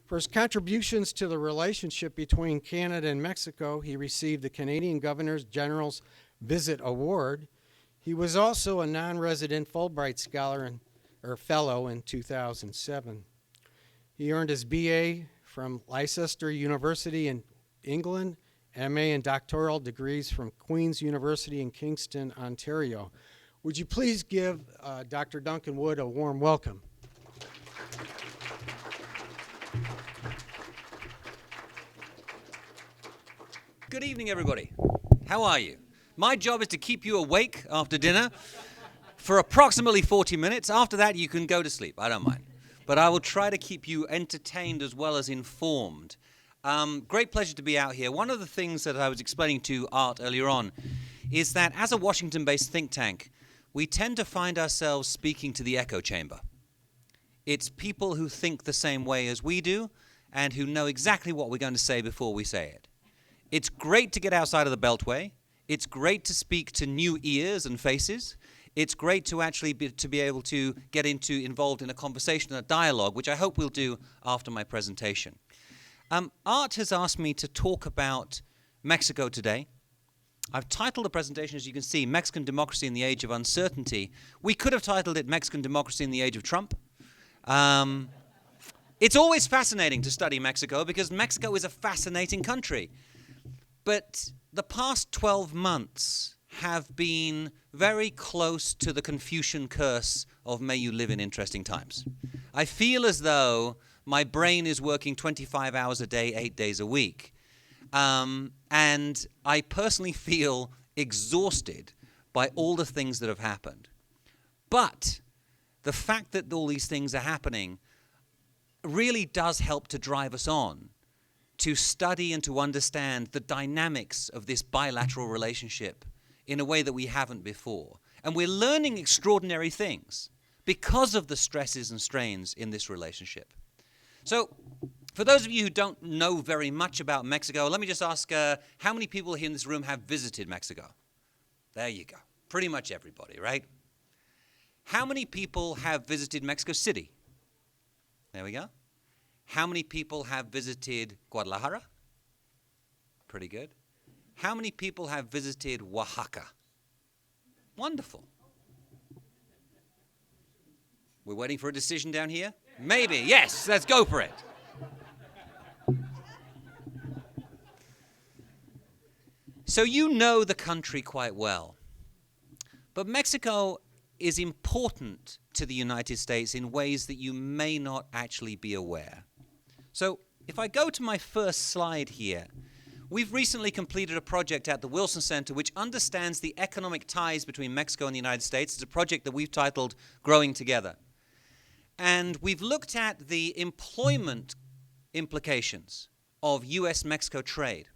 For his contributions to the relationship between Canada and Mexico, he received the Canadian Governor General's Visit Award. He was also a non-resident Fulbright Scholar or Fellow in 2007. He earned his BA from Leicester University in England, MA and doctoral degrees from Queen's University in Kingston, Ontario. Would you please give Dr. Duncan Wood a warm welcome? Good evening, everybody. How are you? My job is to keep you awake after dinner for approximately 40 minutes. After that, you can go to sleep. I don't mind. But I will try to keep you entertained as well as informed. Great pleasure to be out here. One of the things that I was explaining to Art earlier on is that as a Washington-based think tank, we tend to find ourselves speaking to the echo chamber. It's people who think the same way as we do and who know exactly what we're going to say before we say it. It's great to get outside of the Beltway. It's great to speak to new ears and faces. It's great to actually be able to get involved in a conversation and a dialogue, which I hope we'll do after my presentation. Art has asked me to talk about Mexico today. I've titled the presentation, as you can see, Mexican Democracy in the Age of Uncertainty. We could have titled it Mexican Democracy in the Age of Trump. It's always fascinating to study Mexico because Mexico is a fascinating country. But the past 12 months have been very close to the Confucian curse of may you live in interesting times. I feel as though my brain is working 25 hours a day, 8 days a week. And I personally feel exhausted by all the things that have happened. But the fact that all these things are happening really does help to drive us on to study and to understand the dynamics of this bilateral relationship in a way that we haven't before. And we're learning extraordinary things because of the stresses and strains in this relationship. So, for those of you who don't know very much about Mexico, let me just ask, how many people here in this room have visited Mexico? There you go. Pretty much everybody, right? How many people have visited Mexico City? There we go. How many people have visited Guadalajara? Pretty good. How many people have visited Oaxaca? Wonderful. We're waiting for a decision down here? Maybe. Yes, let's go for it. So you know the country quite well. But Mexico is important to the United States in ways that you may not actually be aware. So if I go to my first slide here, we've recently completed a project at the Wilson Center which understands the economic ties between Mexico and the United States. It's a project that we've titled Growing Together. And we've looked at the employment implications of U.S. Mexico trade.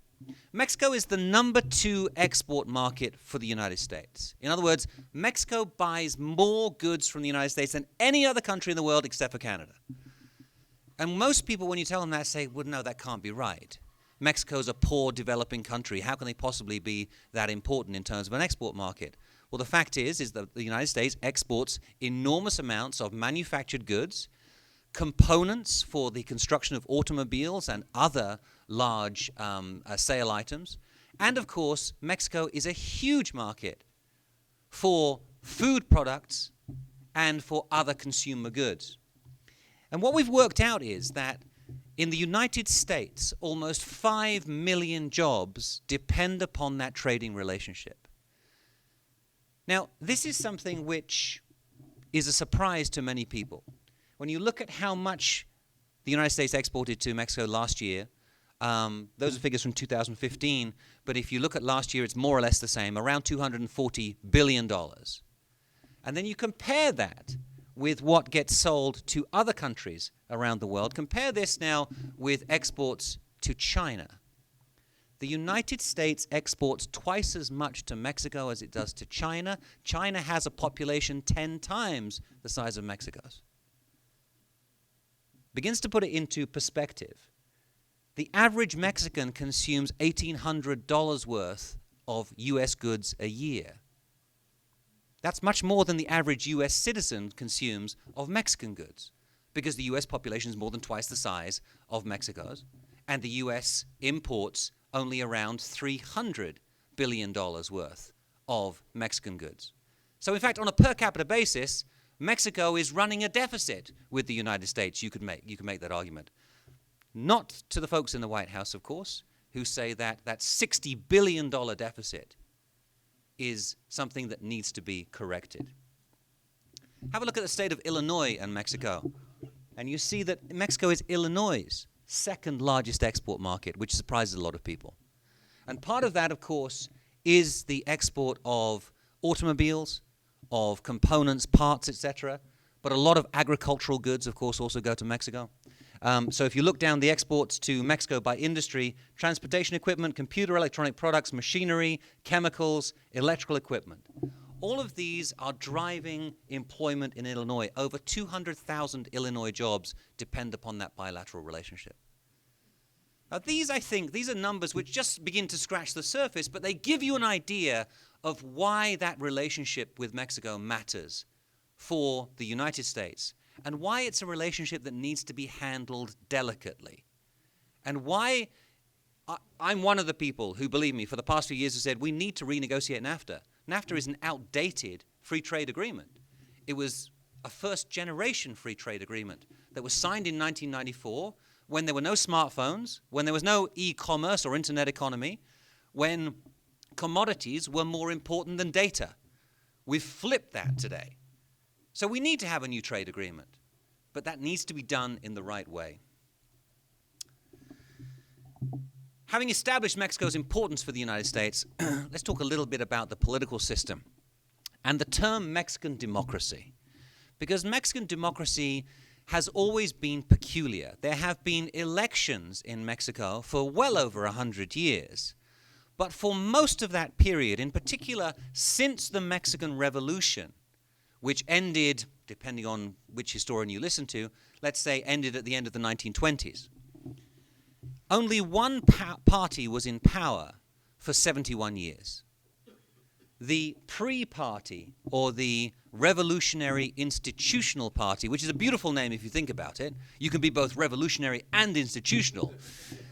Mexico is the number 2 export market for the United States. In other words, Mexico buys more goods from the United States than any other country in the world except for Canada. And most people, when you tell them that, say, well, no, that can't be right. Mexico's a poor developing country. How can they possibly be that important in terms of an export market? Well, the fact is that the United States exports enormous amounts of manufactured goods, components for the construction of automobiles and other large sale items. And, of course, Mexico is a huge market for food products and for other consumer goods. And what we've worked out is that in the United States, almost 5 million jobs depend upon that trading relationship. Now, this is something which is a surprise to many people. When you look at how much the United States exported to Mexico last year, those are figures from 2015, but if you look at last year, it's more or less the same, around $240 billion. And then you compare that with what gets sold to other countries around the world. Compare this now with exports to China. The United States exports twice as much to Mexico as it does to China. China has a population 10 times the size of Mexico's. Begins to put it into perspective. The average Mexican consumes $1,800 worth of U.S. goods a year. That's much more than the average U.S. citizen consumes of Mexican goods, because the U.S. population is more than twice the size of Mexico's, and the U.S. imports only around $300 billion worth of Mexican goods. So in fact, on a per capita basis, Mexico is running a deficit with the United States. You could make that argument. Not to the folks in the White House, of course, who say that that $60 billion deficit is something that needs to be corrected. Have a look at the state of Illinois and Mexico. And you see that Mexico is Illinois' second largest export market, which surprises a lot of people. And part of that, of course, is the export of automobiles, of components, parts, etc. But a lot of agricultural goods, of course, also go to Mexico. So if you look down the exports to Mexico by industry, transportation equipment, computer electronic products, machinery, chemicals, electrical equipment. All of these are driving employment in Illinois. Over 200,000 Illinois jobs depend upon that bilateral relationship. Now these, I think, these are numbers which just begin to scratch the surface, but they give you an idea of why that relationship with Mexico matters for the United States, and why it's a relationship that needs to be handled delicately. And why I'm one of the people who, believe me, for the past few years have said we need to renegotiate NAFTA. NAFTA is an outdated free trade agreement. It was a first-generation free trade agreement that was signed in 1994 when there were no smartphones, when there was no e-commerce or internet economy, when commodities were more important than data. We've flipped that today. So we need to have a new trade agreement, but that needs to be done in the right way. Having established Mexico's importance for the United States, let's talk a little bit about the political system and the term Mexican democracy. Because Mexican democracy has always been peculiar. There have been elections in Mexico for well over 100 years. But for most of that period, in particular since the Mexican Revolution, which ended, depending on which historian you listen to, let's say ended at the end of the 1920s, only one party was in power for 71 years. The PRI-party, or the Revolutionary Institutional Party, which is a beautiful name if you think about it. You can be both revolutionary and institutional.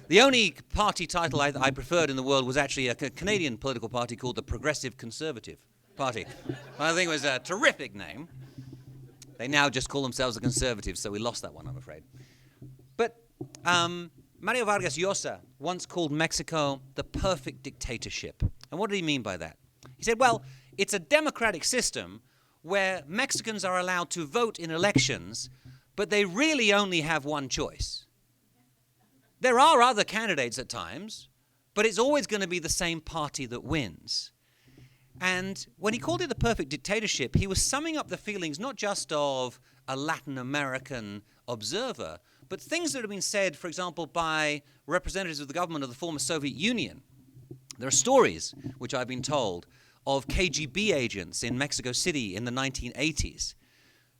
The only party title I preferred in the world was actually a Canadian political party called the Progressive Conservative Party. I think it was a terrific name. They now just call themselves the Conservatives, so we lost that one, I'm afraid. But Mario Vargas Llosa once called Mexico the perfect dictatorship. And what did he mean by that? He said, well, it's a democratic system where Mexicans are allowed to vote in elections, but they really only have one choice. There are other candidates at times, but it's always going to be the same party that wins. And when he called it the perfect dictatorship, he was summing up the feelings not just of a Latin American observer, but things that have been said, for example, by representatives of the government of the former Soviet Union. There are stories, which I've been told, of KGB agents in Mexico City in the 1980s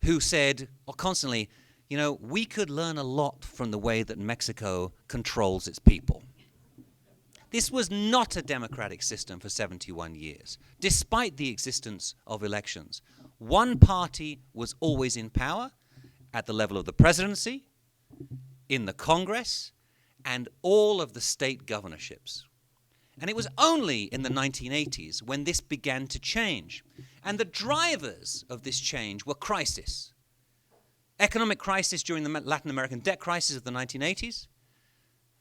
who said constantly, you know, we could learn a lot from the way that Mexico controls its people. This was not a democratic system for 71 years, despite the existence of elections. One party was always in power at the level of the presidency, in the Congress, and all of the state governorships. And it was only in the 1980s when this began to change. And the drivers of this change were crisis. Economic crisis during the Latin American debt crisis of the 1980s,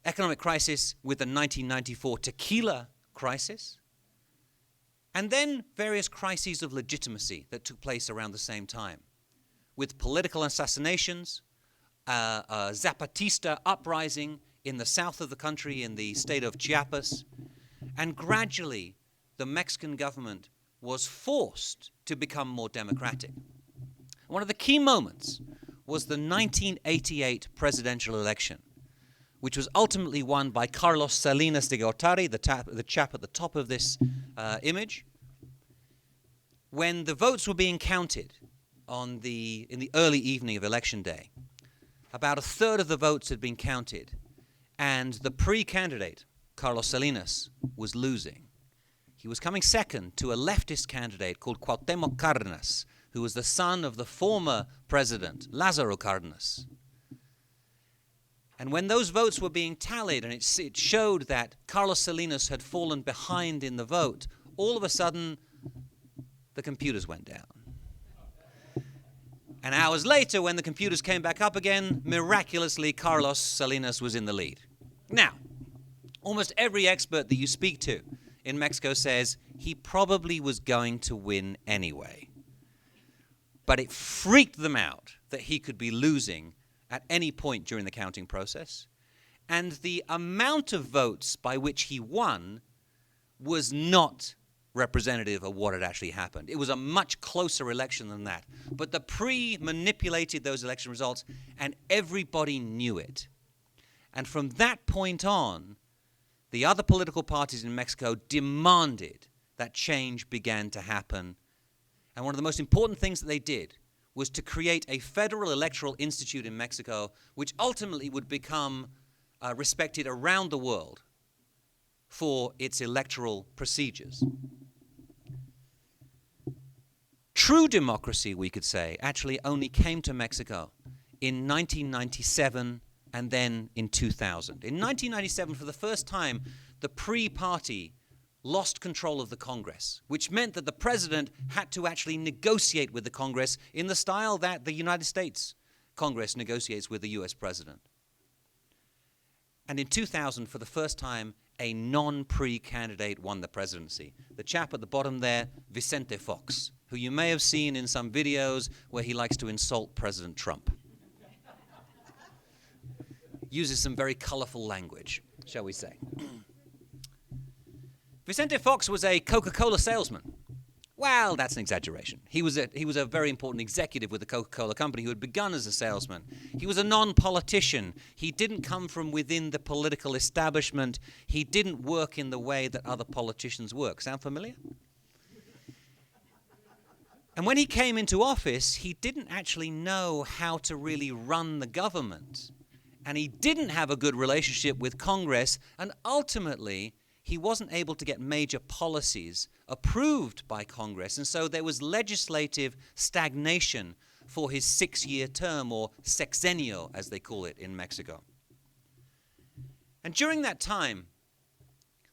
economic crisis with the 1994 tequila crisis, and then various crises of legitimacy that took place around the same time, with political assassinations, a Zapatista uprising in the south of the country, in the state of Chiapas, and gradually the Mexican government was forced to become more democratic. One of the key moments was the 1988 presidential election, which was ultimately won by Carlos Salinas de Gortari, the chap at the top of this image. When the votes were being counted in the early evening of election day, about a third of the votes had been counted, and the pre-candidate, Carlos Salinas, was losing. He was coming second to a leftist candidate called Cuauhtémoc Cárdenas, who was the son of the former president, Lázaro Cárdenas. And when those votes were being tallied and it showed that Carlos Salinas had fallen behind in the vote, all of a sudden the computers went down. And hours later, when the computers came back up again, miraculously Carlos Salinas was in the lead. Now, almost every expert that you speak to in Mexico says he probably was going to win anyway. But it freaked them out that he could be losing at any point during the counting process. And the amount of votes by which he won was not representative of what had actually happened. It was a much closer election than that. But the PRI manipulated those election results, and everybody knew it. And from that point on, the other political parties in Mexico demanded that change began to happen. And one of the most important things that they did was to create a federal electoral institute in Mexico, which ultimately would become respected around the world for its electoral procedures. True democracy, we could say, actually only came to Mexico in 1997 and then in 2000. In 1997, for the first time, the PRI party lost control of the Congress, which meant that the president had to actually negotiate with the Congress in the style that the United States Congress negotiates with the U.S. president. And in 2000, for the first time, a non-PRI candidate won the presidency. The chap at the bottom there, Vicente Fox, who you may have seen in some videos where he likes to insult President Trump. Uses some very colorful language, shall we say. Vicente Fox was a Coca-Cola salesman. Well, that's an exaggeration. He was a very important executive with the Coca-Cola company who had begun as a salesman. He was a non-politician. He didn't come from within the political establishment. He didn't work in the way that other politicians work. Sound familiar? And when he came into office, he didn't actually know how to really run the government. And he didn't have a good relationship with Congress, and ultimately he wasn't able to get major policies approved by Congress, and so there was legislative stagnation for his 6-year term, or sexenio, as they call it in Mexico. And during that time,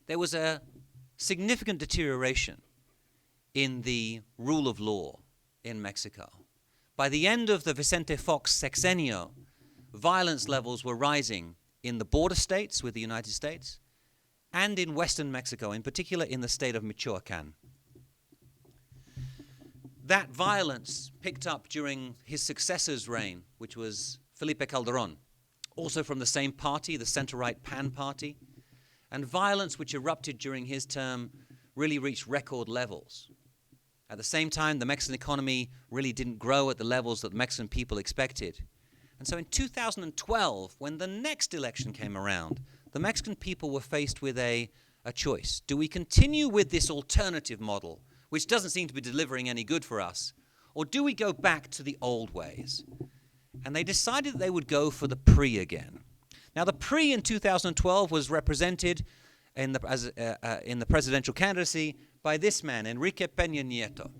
there was a significant deterioration in the rule of law in Mexico. By the end of the Vicente Fox sexenio, violence levels were rising in the border states with the United States, and in western Mexico, in particular in the state of Michoacán. That violence picked up during his successor's reign, which was Felipe Calderón, also from the same party, the center-right PAN party, and violence which erupted during his term really reached record levels. At the same time, the Mexican economy really didn't grow at the levels that Mexican people expected. And so in 2012, when the next election came around, the Mexican people were faced with a choice. Do we continue with this alternative model, which doesn't seem to be delivering any good for us, or do we go back to the old ways? And they decided that they would go for the PRI again. Now, the PRI in 2012 was represented in the presidential candidacy by this man, Enrique Peña Nieto,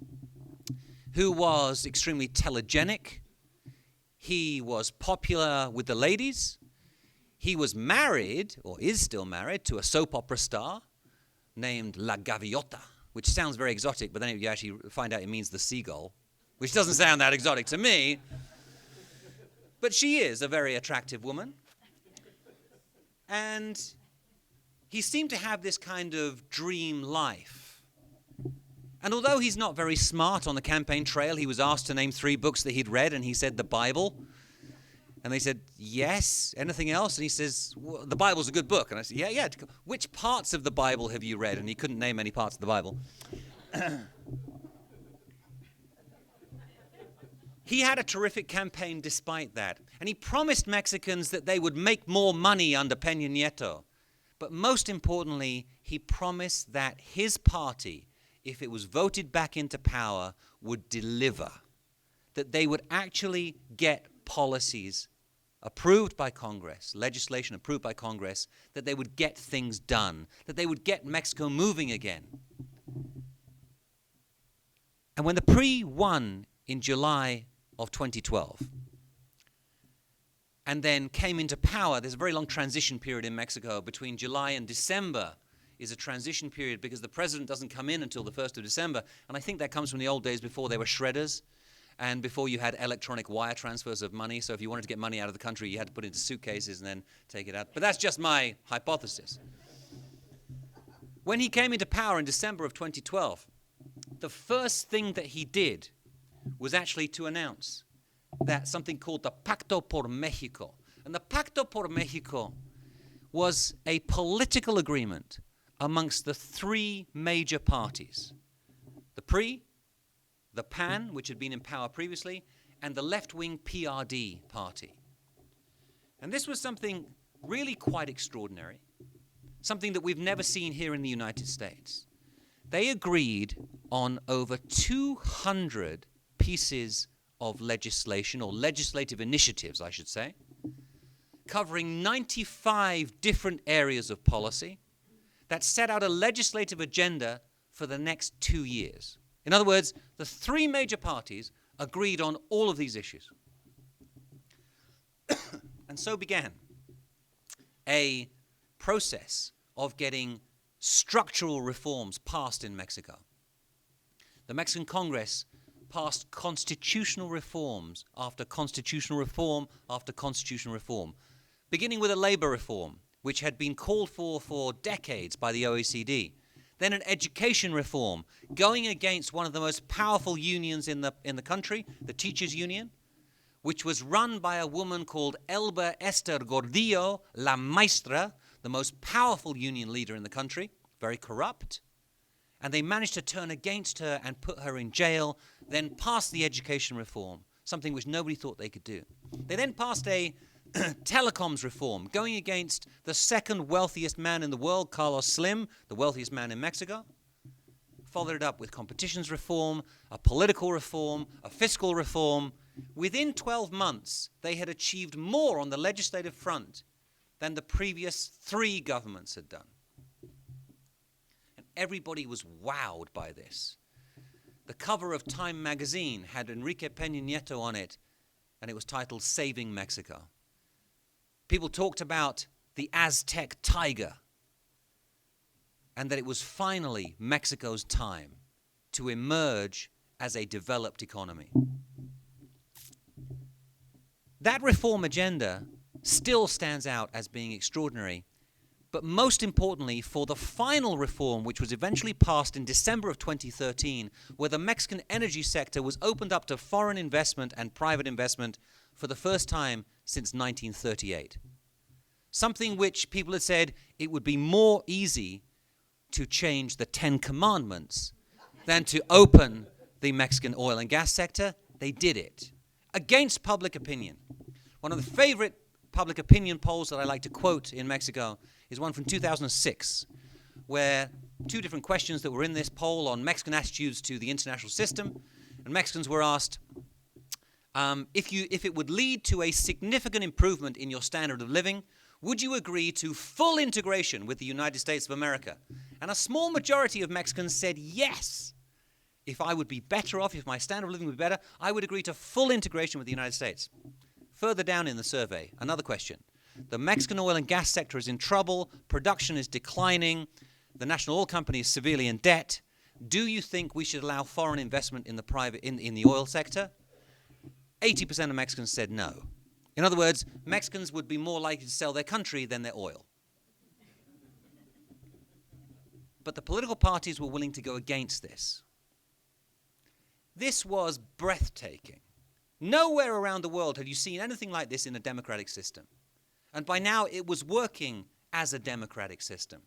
who was extremely telegenic. He was popular with the ladies. He was married, or is still married, to a soap opera star named La Gaviota, which sounds very exotic, but then you actually find out it means the seagull, which doesn't sound that exotic to me. But she is a very attractive woman. And he seemed to have this kind of dream life. And although he's not very smart on the campaign trail, he was asked to name 3 books that he'd read, and he said the Bible. And they said, yes, anything else? And he says, well, the Bible's a good book. And I said, yeah. Which parts of the Bible have you read? And he couldn't name any parts of the Bible. He had a terrific campaign despite that. And he promised Mexicans that they would make more money under Peña Nieto. But most importantly, he promised that his party, if it was voted back into power, would deliver. That they would actually get policies approved by Congress, legislation approved by Congress, that they would get things done, that they would get Mexico moving again. And when the PRI won in July of 2012 and then came into power. There's a very long transition period in Mexico. Between July and December is a transition period because the president doesn't come in until the 1st of December. And I think that comes from the old days before there were shredders and before you had electronic wire transfers of money. So if you wanted to get money out of the country, you had to put it into suitcases and then take it out. But that's just my hypothesis. When he came into power in December of 2012, the first thing that he did was actually to announce that something called the Pacto por Mexico. And the Pacto por Mexico was a political agreement amongst the three major parties: the PRI, the PAN, which had been in power previously, and the left-wing PRD party. And this was something really quite extraordinary, something that we've never seen here in the United States. They agreed on over 200 pieces of legislation, or legislative initiatives, I should say, covering 95 different areas of policy that set out a legislative agenda for the next 2 years. In other words, the three major parties agreed on all of these issues. And so began a process of getting structural reforms passed in Mexico. The Mexican Congress passed constitutional reforms after constitutional reform after constitutional reform, beginning with a labor reform, which had been called for decades by the OECD. Then an education reform, going against one of the most powerful unions in the country, the teachers' union, which was run by a woman called Elba Ester Gordillo, La Maestra, the most powerful union leader in the country, very corrupt. And they managed to turn against her and put her in jail, then passed the education reform, something which nobody thought they could do. They then passed a telecoms reform, going against the second wealthiest man in the world, Carlos Slim, the wealthiest man in Mexico. Followed it up with competitions reform, a political reform, a fiscal reform. Within 12 months, they had achieved more on the legislative front than the previous three governments had done. Everybody was wowed by this. The cover of Time magazine had Enrique Peña Nieto on it, and it was titled Saving Mexico. People talked about the Aztec tiger, and that it was finally Mexico's time to emerge as a developed economy. That reform agenda still stands out as being extraordinary. But most importantly, for the final reform, which was eventually passed in December of 2013, where the Mexican energy sector was opened up to foreign investment and private investment for the first time since 1938. Something which people had said it would be more easy to change the 10 Commandments than to open the Mexican oil and gas sector. They did it against public opinion. One of the favorite public opinion polls that I like to quote in Mexico is one from 2006, where two different questions that were in this poll on Mexican attitudes to the international system, and Mexicans were asked if it would lead to a significant improvement in your standard of living, would you agree to full integration with the United States of America? And a small majority of Mexicans said yes. If I would be better off, if my standard of living would be better, I would agree to full integration with the United States. Further down in the survey, another question. The Mexican oil and gas sector is in trouble. Production is declining. The national oil company is severely in debt. Do you think we should allow foreign investment in the oil sector? 80% of Mexicans said no. In other words, Mexicans would be more likely to sell their country than their oil. But the political parties were willing to go against this. This was breathtaking. Nowhere around the world have you seen anything like this in a democratic system. And by now, it was working as a democratic system.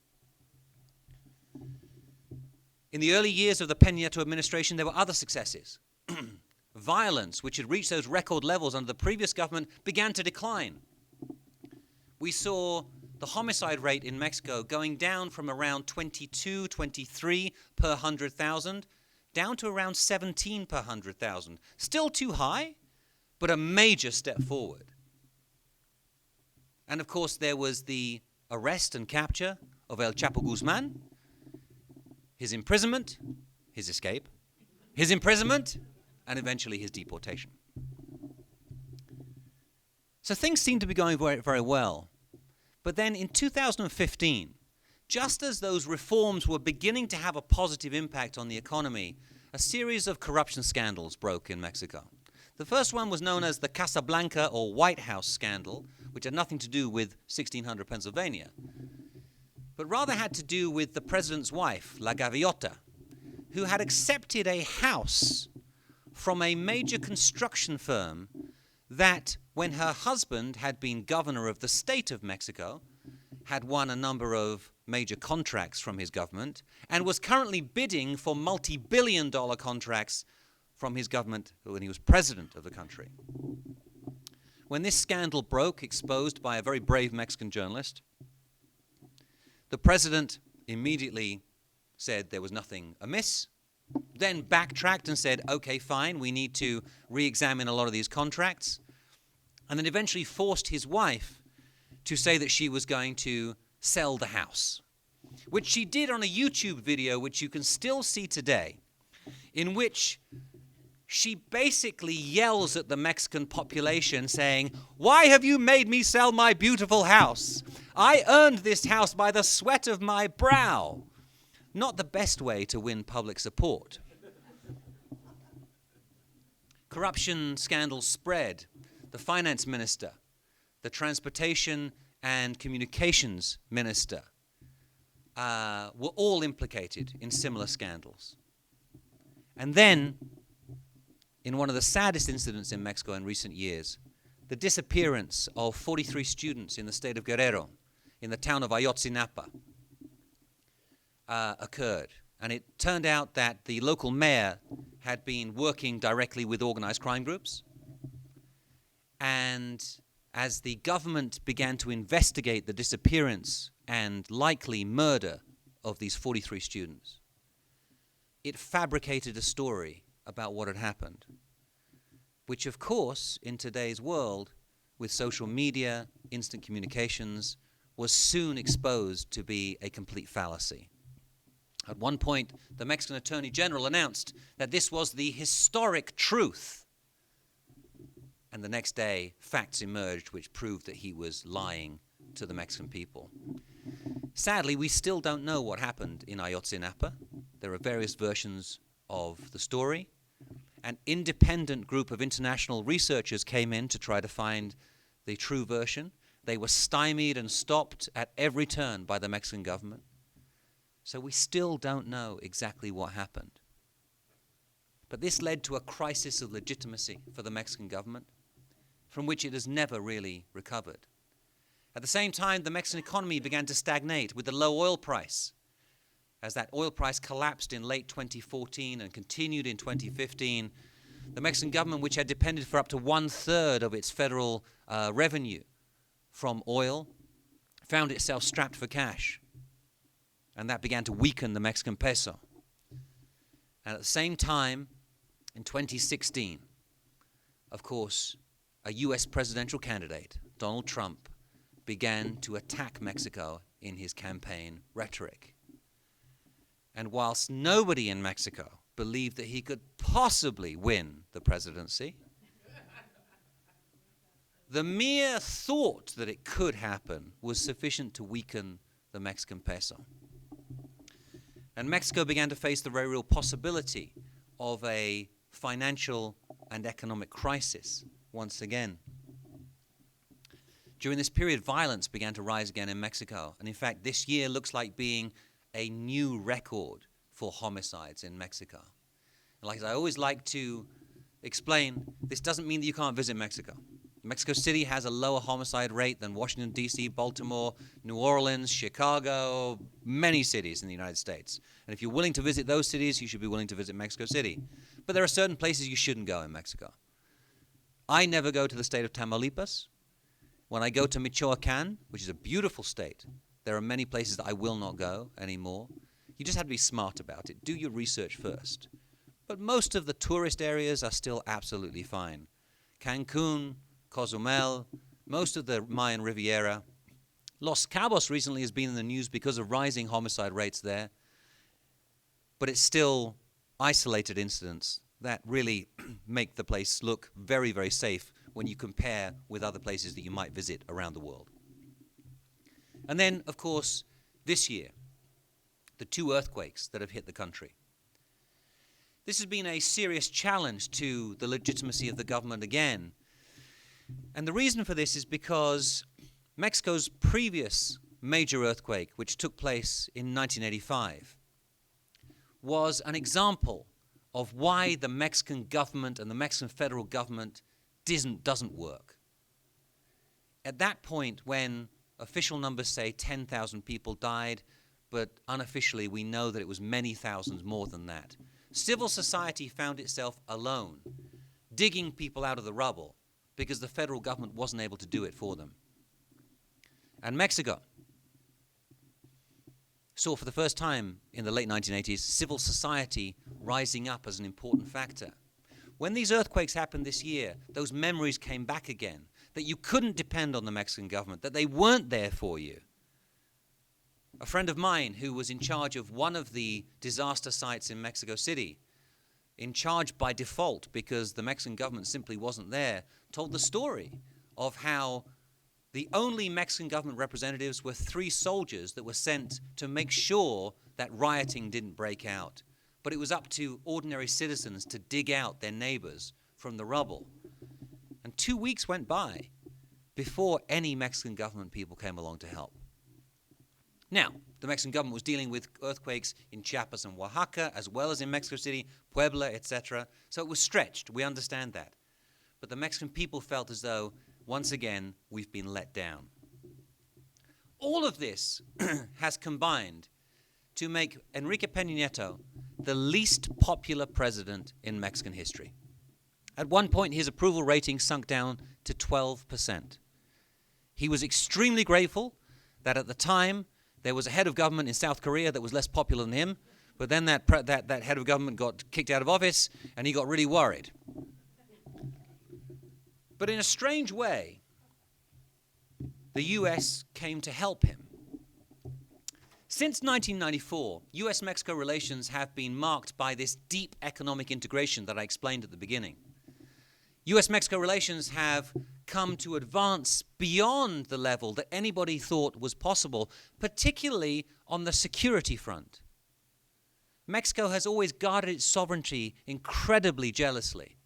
In the early years of the Peña Nieto administration, there were other successes. Violence, which had reached those record levels under the previous government, began to decline. We saw the homicide rate in Mexico going down from around 22, 23 per 100,000, down to around 17 per 100,000. Still too high, but a major step forward. And of course, there was the arrest and capture of El Chapo Guzman, his imprisonment, his escape, his imprisonment, and eventually his deportation. So things seem to be going very, very well. But then in 2015, just as those reforms were beginning to have a positive impact on the economy, a series of corruption scandals broke in Mexico. The first one was known as the Casablanca or White House scandal, which had nothing to do with 1600 Pennsylvania, but rather had to do with the president's wife, La Gaviota, who had accepted a house from a major construction firm that, when her husband had been governor of the state of Mexico, had won a number of major contracts from his government and was currently bidding for multi-billion-dollar contracts from his government when he was president of the country. When this scandal broke, exposed by a very brave Mexican journalist, the president immediately said there was nothing amiss, then backtracked and said, okay, fine, we need to re-examine a lot of these contracts, and then eventually forced his wife to say that she was going to sell the house, which she did on a YouTube video, which you can still see today, in which she basically yells at the Mexican population saying, "Why have you made me sell my beautiful house? I earned this house by the sweat of my brow." Not the best way to win public support. Corruption scandals spread. The finance minister, the transportation and communications minister were all implicated in similar scandals. And then, in one of the saddest incidents in Mexico in recent years, the disappearance of 43 students in the state of Guerrero, in the town of Ayotzinapa, occurred. And it turned out that the local mayor had been working directly with organized crime groups. And as the government began to investigate the disappearance and likely murder of these 43 students, it fabricated a story about what had happened, which of course, in today's world, with social media, instant communications, was soon exposed to be a complete fallacy. At one point, the Mexican Attorney General announced that this was the historic truth. And the next day, facts emerged which proved that he was lying to the Mexican people. Sadly, we still don't know what happened in Ayotzinapa. There are various versions of the story. An independent group of international researchers came in to try to find the true version. They were stymied and stopped at every turn by the Mexican government. So we still don't know exactly what happened. But this led to a crisis of legitimacy for the Mexican government, from which it has never really recovered. At the same time, the Mexican economy began to stagnate with the low oil price. As that oil price collapsed in late 2014 and continued in 2015, the Mexican government, which had depended for up to 1/3 of its federal revenue from oil, found itself strapped for cash. And that began to weaken the Mexican peso. And at the same time, in 2016, of course, a U.S. presidential candidate, Donald Trump, began to attack Mexico in his campaign rhetoric. And whilst nobody in Mexico believed that he could possibly win the presidency, the mere thought that it could happen was sufficient to weaken the Mexican peso. And Mexico began to face the very real possibility of a financial and economic crisis once again. During this period, violence began to rise again in Mexico. And in fact, this year looks like being a new record for homicides in Mexico. And like I always like to explain, this doesn't mean that you can't visit Mexico. Mexico City has a lower homicide rate than Washington, D.C., Baltimore, New Orleans, Chicago, many cities in the United States. And if you're willing to visit those cities, you should be willing to visit Mexico City. But there are certain places you shouldn't go in Mexico. I never go to the state of Tamaulipas. When I go to Michoacán, which is a beautiful state, there are many places that I will not go anymore. You just have to be smart about it. Do your research first. But most of the tourist areas are still absolutely fine. Cancun, Cozumel, most of the Mayan Riviera. Los Cabos recently has been in the news because of rising homicide rates there. But it's still isolated incidents. that really make the place look very, very safe when you compare with other places that you might visit around the world. And then, of course, this year, the 2 earthquakes that have hit the country. This has been a serious challenge to the legitimacy of the government again. And the reason for this is because Mexico's previous major earthquake, which took place in 1985, was an example of why the Mexican government and the Mexican federal government doesn't work. At that point, when official numbers say 10,000 people died, but unofficially we know that it was many thousands more than that, civil society found itself alone, digging people out of the rubble because the federal government wasn't able to do it for them. And Mexico saw for the first time in the late 1980s civil society rising up as an important factor. When these earthquakes happened this year, those memories came back again, that you couldn't depend on the Mexican government, that they weren't there for you. A friend of mine who was in charge of one of the disaster sites in Mexico City, in charge by default because the Mexican government simply wasn't there, told the story of how the only Mexican government representatives were 3 soldiers that were sent to make sure that rioting didn't break out. But it was up to ordinary citizens to dig out their neighbors from the rubble. And 2 weeks went by before any Mexican government people came along to help. Now, the Mexican government was dealing with earthquakes in Chiapas and Oaxaca, as well as in Mexico City, Puebla, etc. So it was stretched. We understand that. But the Mexican people felt as though, once again, we've been let down. All of this has combined to make Enrique Peña Nieto the least popular president in Mexican history. At one point, his approval rating sunk down to 12%. He was extremely grateful that at the time there was a head of government in South Korea that was less popular than him, but then that head of government got kicked out of office and he got really worried. But in a strange way, the U.S. came to help him. Since 1994, U.S.-Mexico relations have been marked by this deep economic integration that I explained at the beginning. U.S.-Mexico relations have come to advance beyond the level that anybody thought was possible, particularly on the security front. Mexico has always guarded its sovereignty incredibly jealously,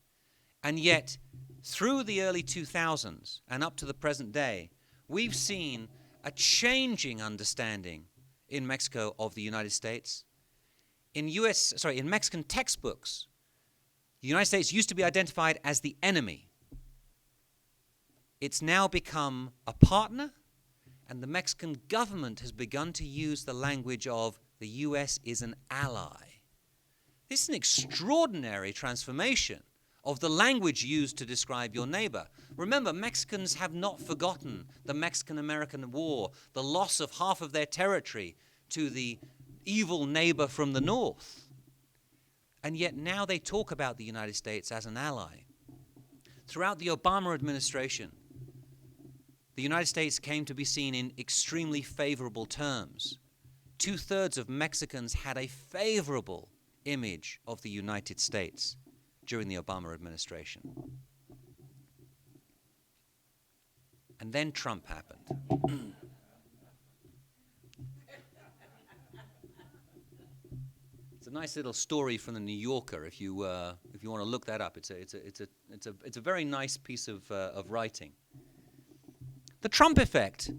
and yet through the early 2000s and up to the present day, we've seen a changing understanding in Mexico of the United States. In Mexican textbooks, the United States used to be identified as the enemy. It's now become a partner, and the Mexican government has begun to use the language of the U.S. is an ally. This is an extraordinary transformation of the language used to describe your neighbor. Remember, Mexicans have not forgotten the Mexican-American War, the loss of half of their territory to the evil neighbor from the north. And yet now they talk about the United States as an ally. Throughout the Obama administration, the United States came to be seen in extremely favorable terms. 2/3 of Mexicans had a favorable image of the United States during the Obama administration. And then Trump happened. It's a nice little story from the New Yorker. If you want to look that up, it's a very nice piece of writing. The Trump effect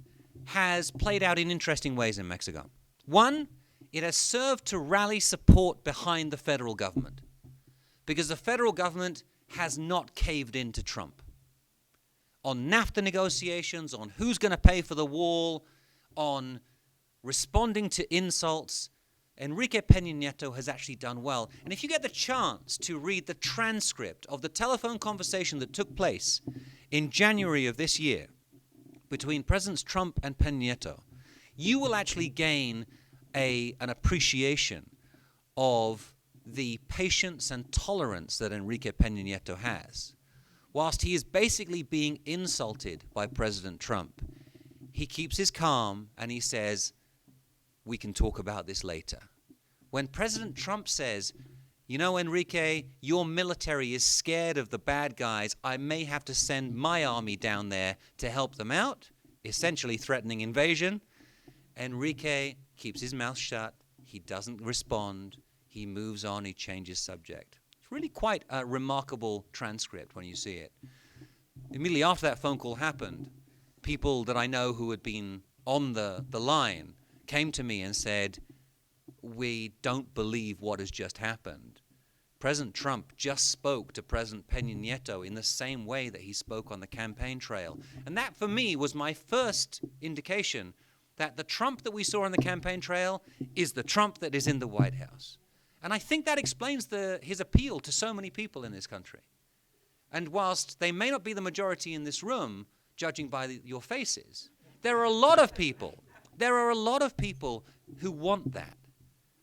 has played out in interesting ways in Mexico. One, it has served to rally support behind the federal government, because the federal government has not caved in to Trump. On NAFTA negotiations, on who's going to pay for the wall, on responding to insults, Enrique Peña Nieto has actually done well. And if you get the chance to read the transcript of the telephone conversation that took place in January of this year between Presidents Trump and Peña Nieto, you will actually gain an appreciation of the patience and tolerance that Enrique Peña Nieto has. Whilst he is basically being insulted by President Trump, he keeps his calm and he says, we can talk about this later. When President Trump says, you know, Enrique, your military is scared of the bad guys. I may have to send my army down there to help them out, essentially threatening invasion. Enrique keeps his mouth shut. He doesn't respond. He moves on. He changes subject. It's really quite a remarkable transcript when you see it. Immediately after that phone call happened, people that I know who had been on the line came to me and said, we don't believe what has just happened. President Trump just spoke to President Peña Nieto in the same way that he spoke on the campaign trail. And that, for me, was my first indication that the Trump that we saw on the campaign trail is the Trump that is in the White House. And I think that explains his appeal to so many people in this country. And whilst they may not be the majority in this room, judging by your faces, there are a lot of people who want that.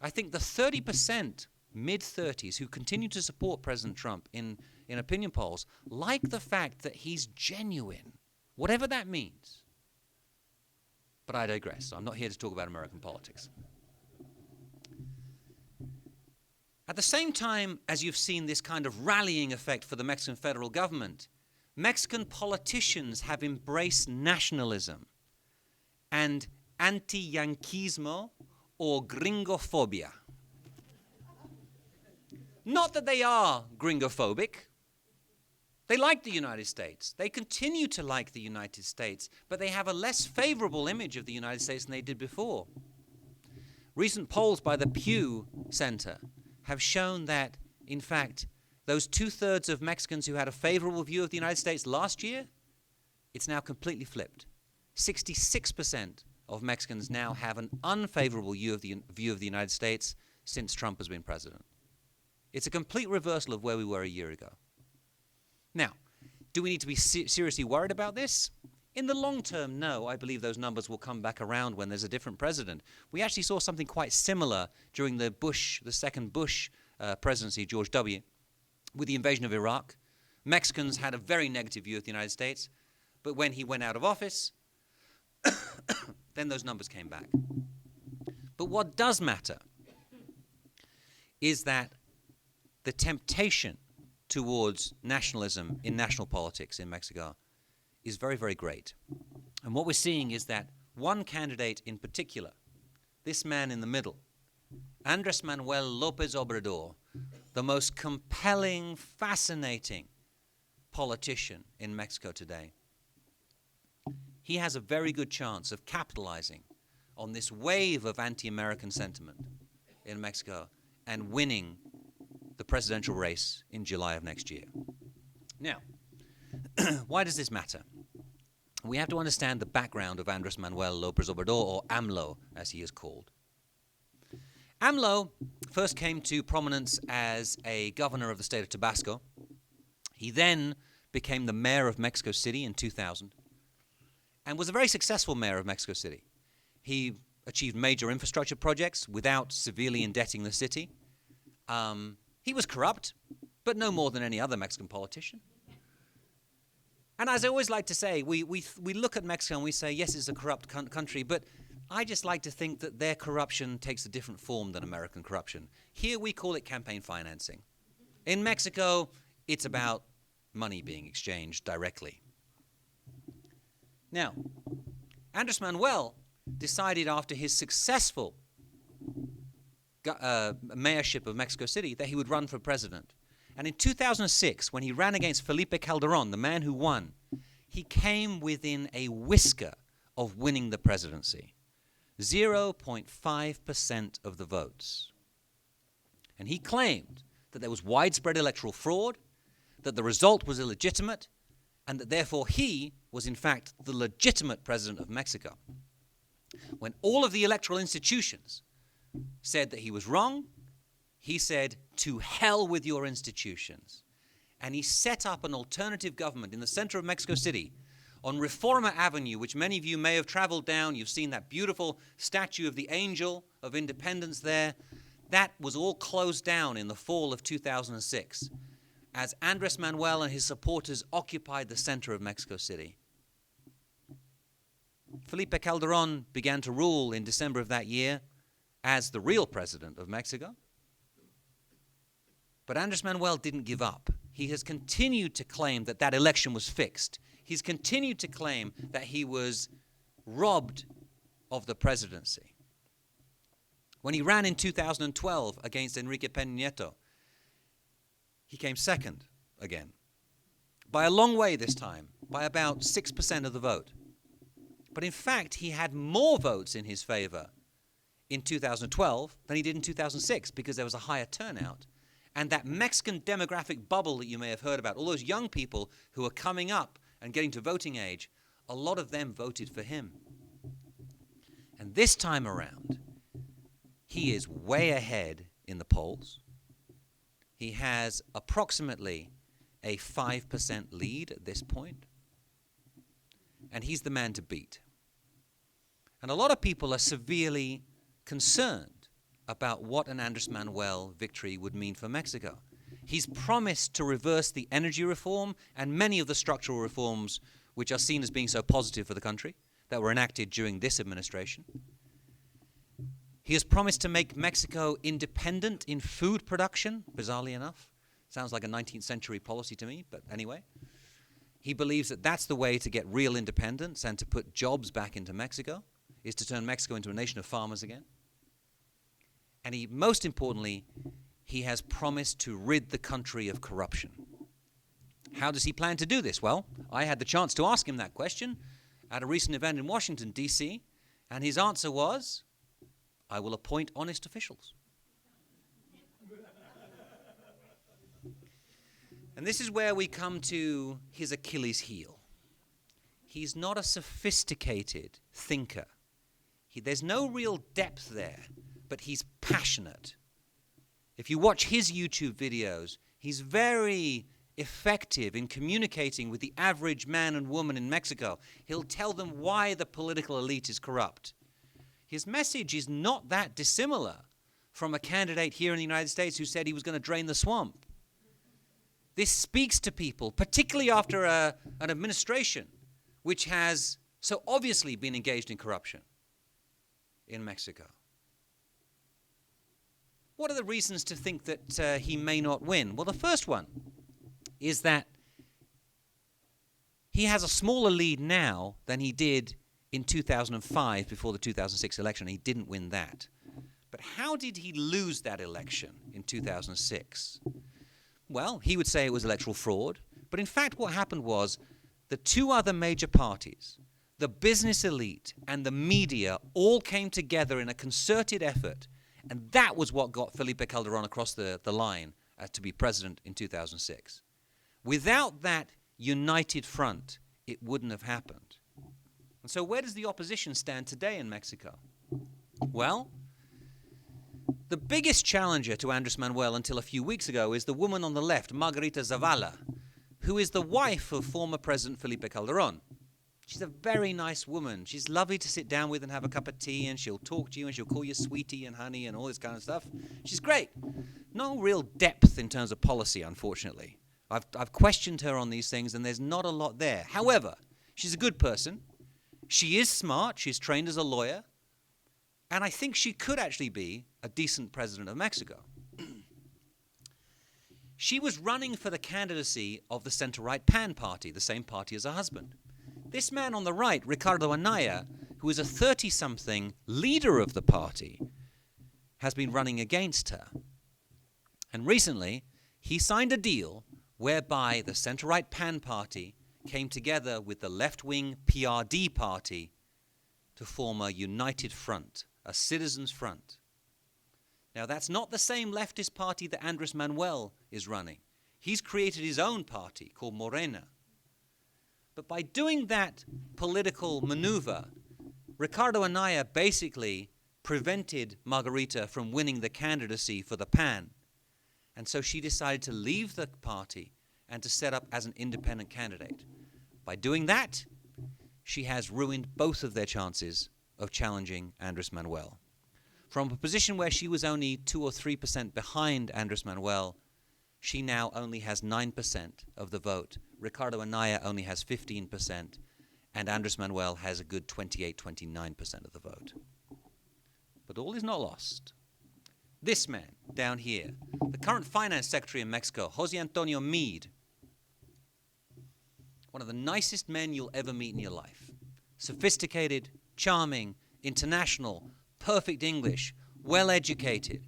I think the 30%, mid-30s, who continue to support President Trump in opinion polls like the fact that he's genuine, whatever that means. But I digress. I'm not here to talk about American politics. At the same time as you've seen this kind of rallying effect for the Mexican federal government, Mexican politicians have embraced nationalism and anti-Yanquismo or gringophobia. Not that they are gringophobic. They like the United States. They continue to like the United States, but they have a less favorable image of the United States than they did before. Recent polls by the Pew Center have shown that, in fact, those 2/3 of Mexicans who had a favorable view of the United States last year, it's now completely flipped. 66% of Mexicans now have an unfavorable view of the United States since Trump has been president. It's a complete reversal of where we were a year ago. Now, do we need to be seriously worried about this? In the long term, no. I believe those numbers will come back around when there's a different president. We actually saw something quite similar during the second Bush presidency, George W., with the invasion of Iraq. Mexicans had a very negative view of the United States, but when he went out of office, then those numbers came back. But what does matter is that the temptation towards nationalism in national politics in Mexico is very, very great. And what we're seeing is that one candidate in particular, this man in the middle, Andrés Manuel López Obrador, the most compelling, fascinating politician in Mexico today, he has a very good chance of capitalizing on this wave of anti-American sentiment in Mexico and winning the presidential race in July of next year. Now, why does this matter? We have to understand the background of Andrés Manuel López Obrador, or AMLO, as he is called. AMLO first came to prominence as a governor of the state of Tabasco. He then became the mayor of Mexico City in 2000 and was a very successful mayor of Mexico City. He achieved major infrastructure projects without severely indebting the city. He was corrupt, but no more than any other Mexican politician. And as I always like to say, we look at Mexico and we say, yes, it's a corrupt country, but I just like to think that their corruption takes a different form than American corruption. Here we call it campaign financing. In Mexico, it's about money being exchanged directly. Now, Andrés Manuel decided after his successful mayorship of Mexico City that he would run for president. And in 2006, when he ran against Felipe Calderón, the man who won, he came within a whisker of winning the presidency. 0.5% of the votes. And he claimed that there was widespread electoral fraud, that the result was illegitimate, and that therefore he was in fact the legitimate president of Mexico. When all of the electoral institutions said that he was wrong, he said, to hell with your institutions. And he set up an alternative government in the center of Mexico City on Reforma Avenue, which many of you may have traveled down. You've seen that beautiful statue of the Angel of Independence there. That was all closed down in the fall of 2006 as Andrés Manuel and his supporters occupied the center of Mexico City. Felipe Calderón began to rule in December of that year as the real president of Mexico. But Andrés Manuel didn't give up. He has continued to claim that that election was fixed. He's continued to claim that he was robbed of the presidency. When he ran in 2012 against Enrique Peña Nieto, he came second again. By a long way this time, by about 6% of the vote. But in fact, he had more votes in his favor in 2012 than he did in 2006 because there was a higher turnout. And that Mexican demographic bubble that you may have heard about, all those young people who are coming up and getting to voting age, a lot of them voted for him. And this time around, he is way ahead in the polls. He has approximately a 5% lead at this point. And he's the man to beat. And a lot of people are severely concerned about what an Andrés Manuel victory would mean for Mexico. He's promised to reverse the energy reform and many of the structural reforms which are seen as being so positive for the country that were enacted during this administration. He has promised to make Mexico independent in food production, bizarrely enough. Sounds like a 19th century policy to me, but anyway. He believes that that's the way to get real independence and to put jobs back into Mexico, is to turn Mexico into a nation of farmers again. And he, most importantly, he has promised to rid the country of corruption. How does he plan to do this? Well, I had the chance to ask him that question at a recent event in Washington, D.C., and his answer was, I will appoint honest officials. And this is where we come to his Achilles heel. He's not a sophisticated thinker. There's no real depth there, but he's passionate. If you watch his YouTube videos, he's very effective in communicating with the average man and woman in Mexico. He'll tell them why the political elite is corrupt. His message is not that dissimilar from a candidate here in the United States who said he was going to drain the swamp. This speaks to people, particularly after an administration which has so obviously been engaged in corruption in Mexico. What are the reasons to think that he may not win? Well, the first one is that he has a smaller lead now than he did in 2005 before the 2006 election. He didn't win that. But how did he lose that election in 2006? Well, he would say it was electoral fraud. But in fact, what happened was the two other major parties, the business elite and the media, all came together in a concerted effort. And that was what got Felipe Calderón across the line to be president in 2006. Without that united front, it wouldn't have happened. And so where does the opposition stand today in Mexico? Well, the biggest challenger to Andrés Manuel until a few weeks ago is the woman on the left, Margarita Zavala, who is the wife of former President Felipe Calderón. She's a very nice woman. She's lovely to sit down with and have a cup of tea, and she'll talk to you, and she'll call you sweetie and honey and all this kind of stuff. She's great. No real depth in terms of policy, unfortunately. I've questioned her on these things, and there's not a lot there. However, she's a good person. She is smart. She's trained as a lawyer. And I think she could actually be a decent president of Mexico. She was running for the candidacy of the center-right PAN party, the same party as her husband. This man on the right, Ricardo Anaya, who is a 30-something leader of the party, has been running against her. And recently, he signed a deal whereby the center-right PAN party came together with the left-wing PRD party to form a united front, a citizens' front. Now, that's not the same leftist party that Andrés Manuel is running. He's created his own party called Morena. But by doing that political maneuver, Ricardo Anaya basically prevented Margarita from winning the candidacy for the PAN. And so she decided to leave the party and to set up as an independent candidate. By doing that, she has ruined both of their chances of challenging Andrés Manuel. From a position where she was only 2 or 3% behind Andrés Manuel, she now only has 9% of the vote. Ricardo Anaya only has 15%, and Andrés Manuel has a good 28, 29% of the vote. But all is not lost. This man down here, the current finance secretary in Mexico, Jose Antonio Meade, one of the nicest men you'll ever meet in your life. Sophisticated, charming, international, perfect English, well-educated,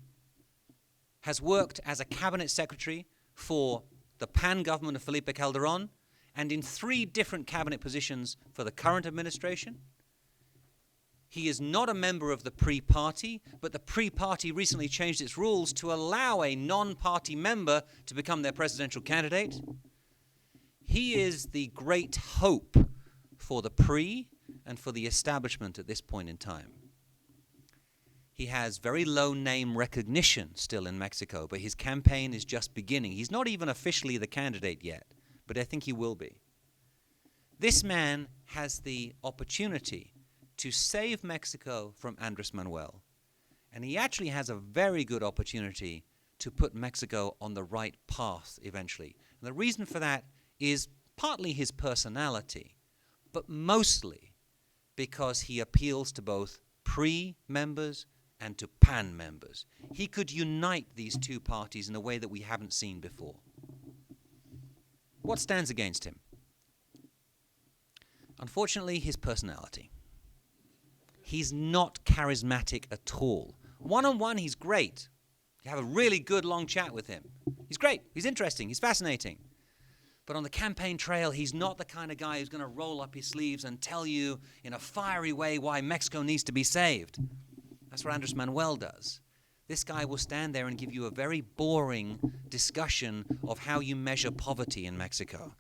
has worked as a cabinet secretary for the PAN government of Felipe Calderón and in 3 different cabinet positions for the current administration. He is not a member of the PRI party, but the PRI party recently changed its rules to allow a non-party member to become their presidential candidate. He is the great hope for the PRI and for the establishment at this point in time. He has very low name recognition still in Mexico, but his campaign is just beginning. He's not even officially the candidate yet, but I think he will be. This man has the opportunity to save Mexico from Andrés Manuel, and he actually has a very good opportunity to put Mexico on the right path eventually. And the reason for that is partly his personality, but mostly because he appeals to both PRI members and to PAN members. He could unite these 2 parties in a way that we haven't seen before. What stands against him? Unfortunately, his personality. He's not charismatic at all. One-on-one, he's great. You have a really good long chat with him. He's great. He's interesting. He's fascinating. But on the campaign trail, he's not the kind of guy who's going to roll up his sleeves and tell you in a fiery way why Mexico needs to be saved. That's what Andrés Manuel does. This guy will stand there and give you a very boring discussion of how you measure poverty in Mexico.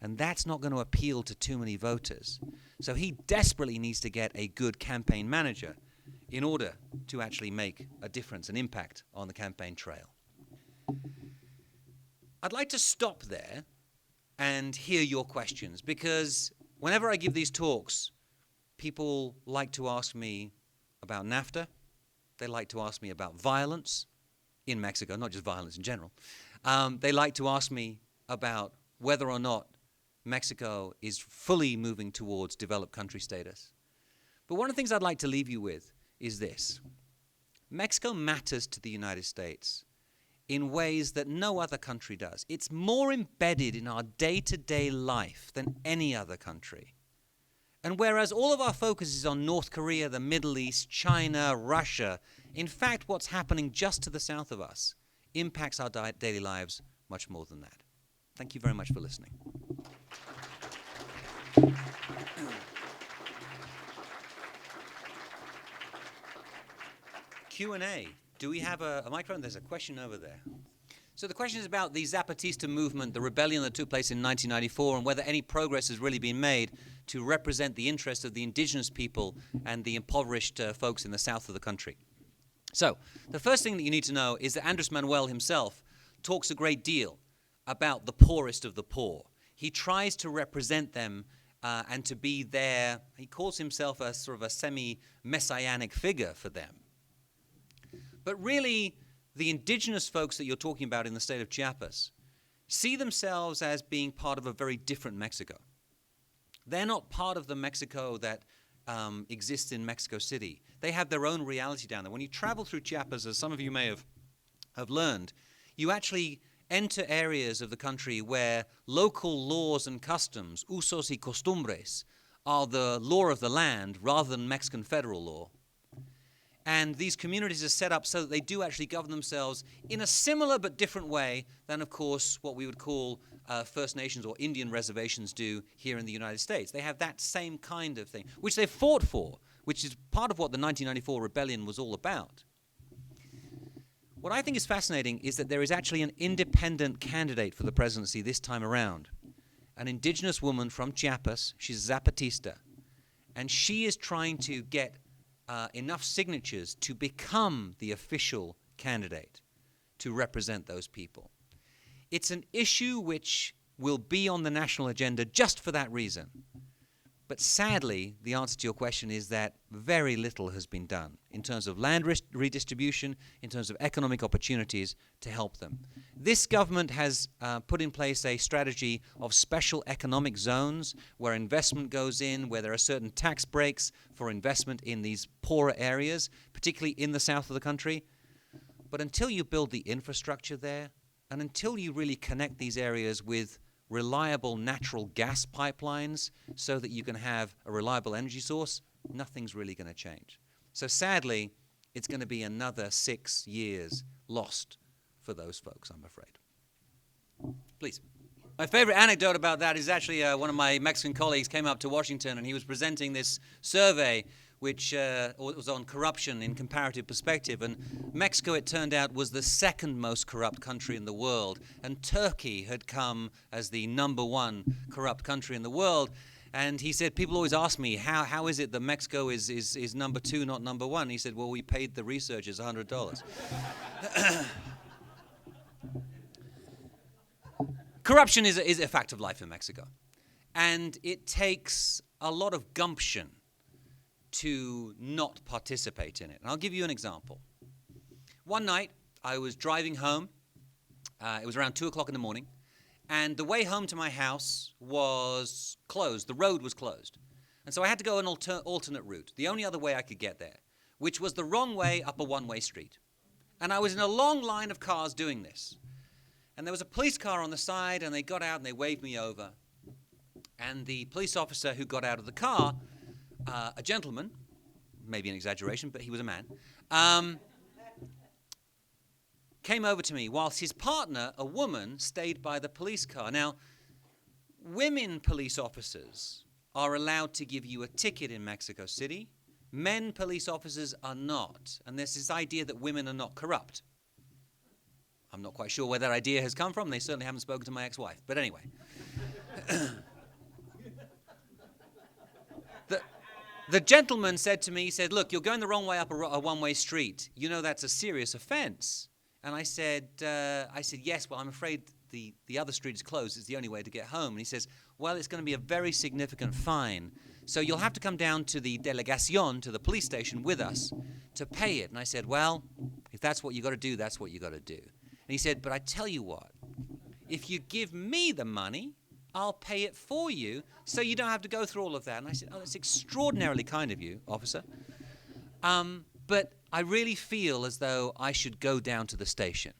And that's not going to appeal to too many voters. So he desperately needs to get a good campaign manager in order to actually make a difference, an impact on the campaign trail. I'd like to stop there and hear your questions, because whenever I give these talks, people like to ask me about NAFTA. They like to ask me about violence in Mexico, not just violence in general. They like to ask me about whether or not Mexico is fully moving towards developed country status. But one of the things I'd like to leave you with is this. Mexico matters to the United States in ways that no other country does. It's more embedded in our day-to-day life than any other country. And whereas all of our focus is on North Korea, the Middle East, China, Russia, in fact, what's happening just to the south of us impacts our daily lives much more than that. Thank you very much for listening. Q&A. Do we have a microphone? There's a question over there. So the question is about the Zapatista movement, the rebellion that took place in 1994, and whether any progress has really been made to represent the interests of the indigenous people and the impoverished folks in the south of the country. So the first thing that you need to know is that Andrés Manuel himself talks a great deal about the poorest of the poor. He tries to represent them and to be there. He calls himself a sort of a semi-messianic figure for them. But really, the indigenous folks that you're talking about in the state of Chiapas see themselves as being part of a very different Mexico. They're not part of the Mexico that exists in Mexico City. They have their own reality down there. When you travel through Chiapas, as some of you may have learned, you actually enter areas of the country where local laws and customs, usos y costumbres, are the law of the land rather than Mexican federal law. And these communities are set up so that they do actually govern themselves in a similar but different way than, of course, what we would call First Nations or Indian reservations do here in the United States. They have that same kind of thing, which they fought for, which is part of what the 1994 rebellion was all about. What I think is fascinating is that there is actually an independent candidate for the presidency this time around, an indigenous woman from Chiapas. She's Zapatista, and she is trying to get enough signatures to become the official candidate to represent those people. It's an issue which will be on the national agenda just for that reason. But sadly, the answer to your question is that very little has been done in terms of land redistribution, in terms of economic opportunities to help them. This government has put in place a strategy of special economic zones where investment goes in, where there are certain tax breaks for investment in these poorer areas, particularly in the south of the country. But until you build the infrastructure there, and until you really connect these areas with reliable natural gas pipelines so that you can have a reliable energy source, nothing's really going to change. So sadly, it's going to be another 6 years lost for those folks, I'm afraid. Please. My favorite anecdote about that is actually one of my Mexican colleagues came up to Washington and he was presenting this survey which was on corruption in comparative perspective. And Mexico, it turned out, was the second most corrupt country in the world. And Turkey had come as the number one corrupt country in the world. And he said, people always ask me, how is it that Mexico is number two, not number one? He said, well, we paid the researchers $100. Corruption is a fact of life in Mexico. And it takes a lot of gumption to not participate in it. And I'll give you an example. One night, I was driving home. It was around 2 o'clock in the morning. And the way home to my house was closed. The road was closed. And so I had to go an alternate route, the only other way I could get there, which was the wrong way up a one-way street. And I was in a long line of cars doing this. And there was a police car on the side, and they got out and they waved me over. And the police officer who got out of the car, a gentleman, maybe an exaggeration, but he was a man, came over to me whilst his partner, a woman, stayed by the police car. Now, women police officers are allowed to give you a ticket in Mexico City. Men police officers are not. And there's this idea that women are not corrupt. I'm not quite sure where that idea has come from. They certainly haven't spoken to my ex-wife. But anyway. The gentleman said to me, he said, look, you're going the wrong way up a one-way street. You know that's a serious offense. And I said, yes, well, I'm afraid the other street is closed. It's the only way to get home. And he says, well, it's going to be a very significant fine. So you'll have to come down to the delegación, to the police station with us to pay it. And I said, well, if that's what you got to do, that's what you got to do. And he said, but I tell you what, if you give me the money, I'll pay it for you so you don't have to go through all of that. And I said, oh, that's extraordinarily kind of you, officer. But I really feel as though I should go down to the station.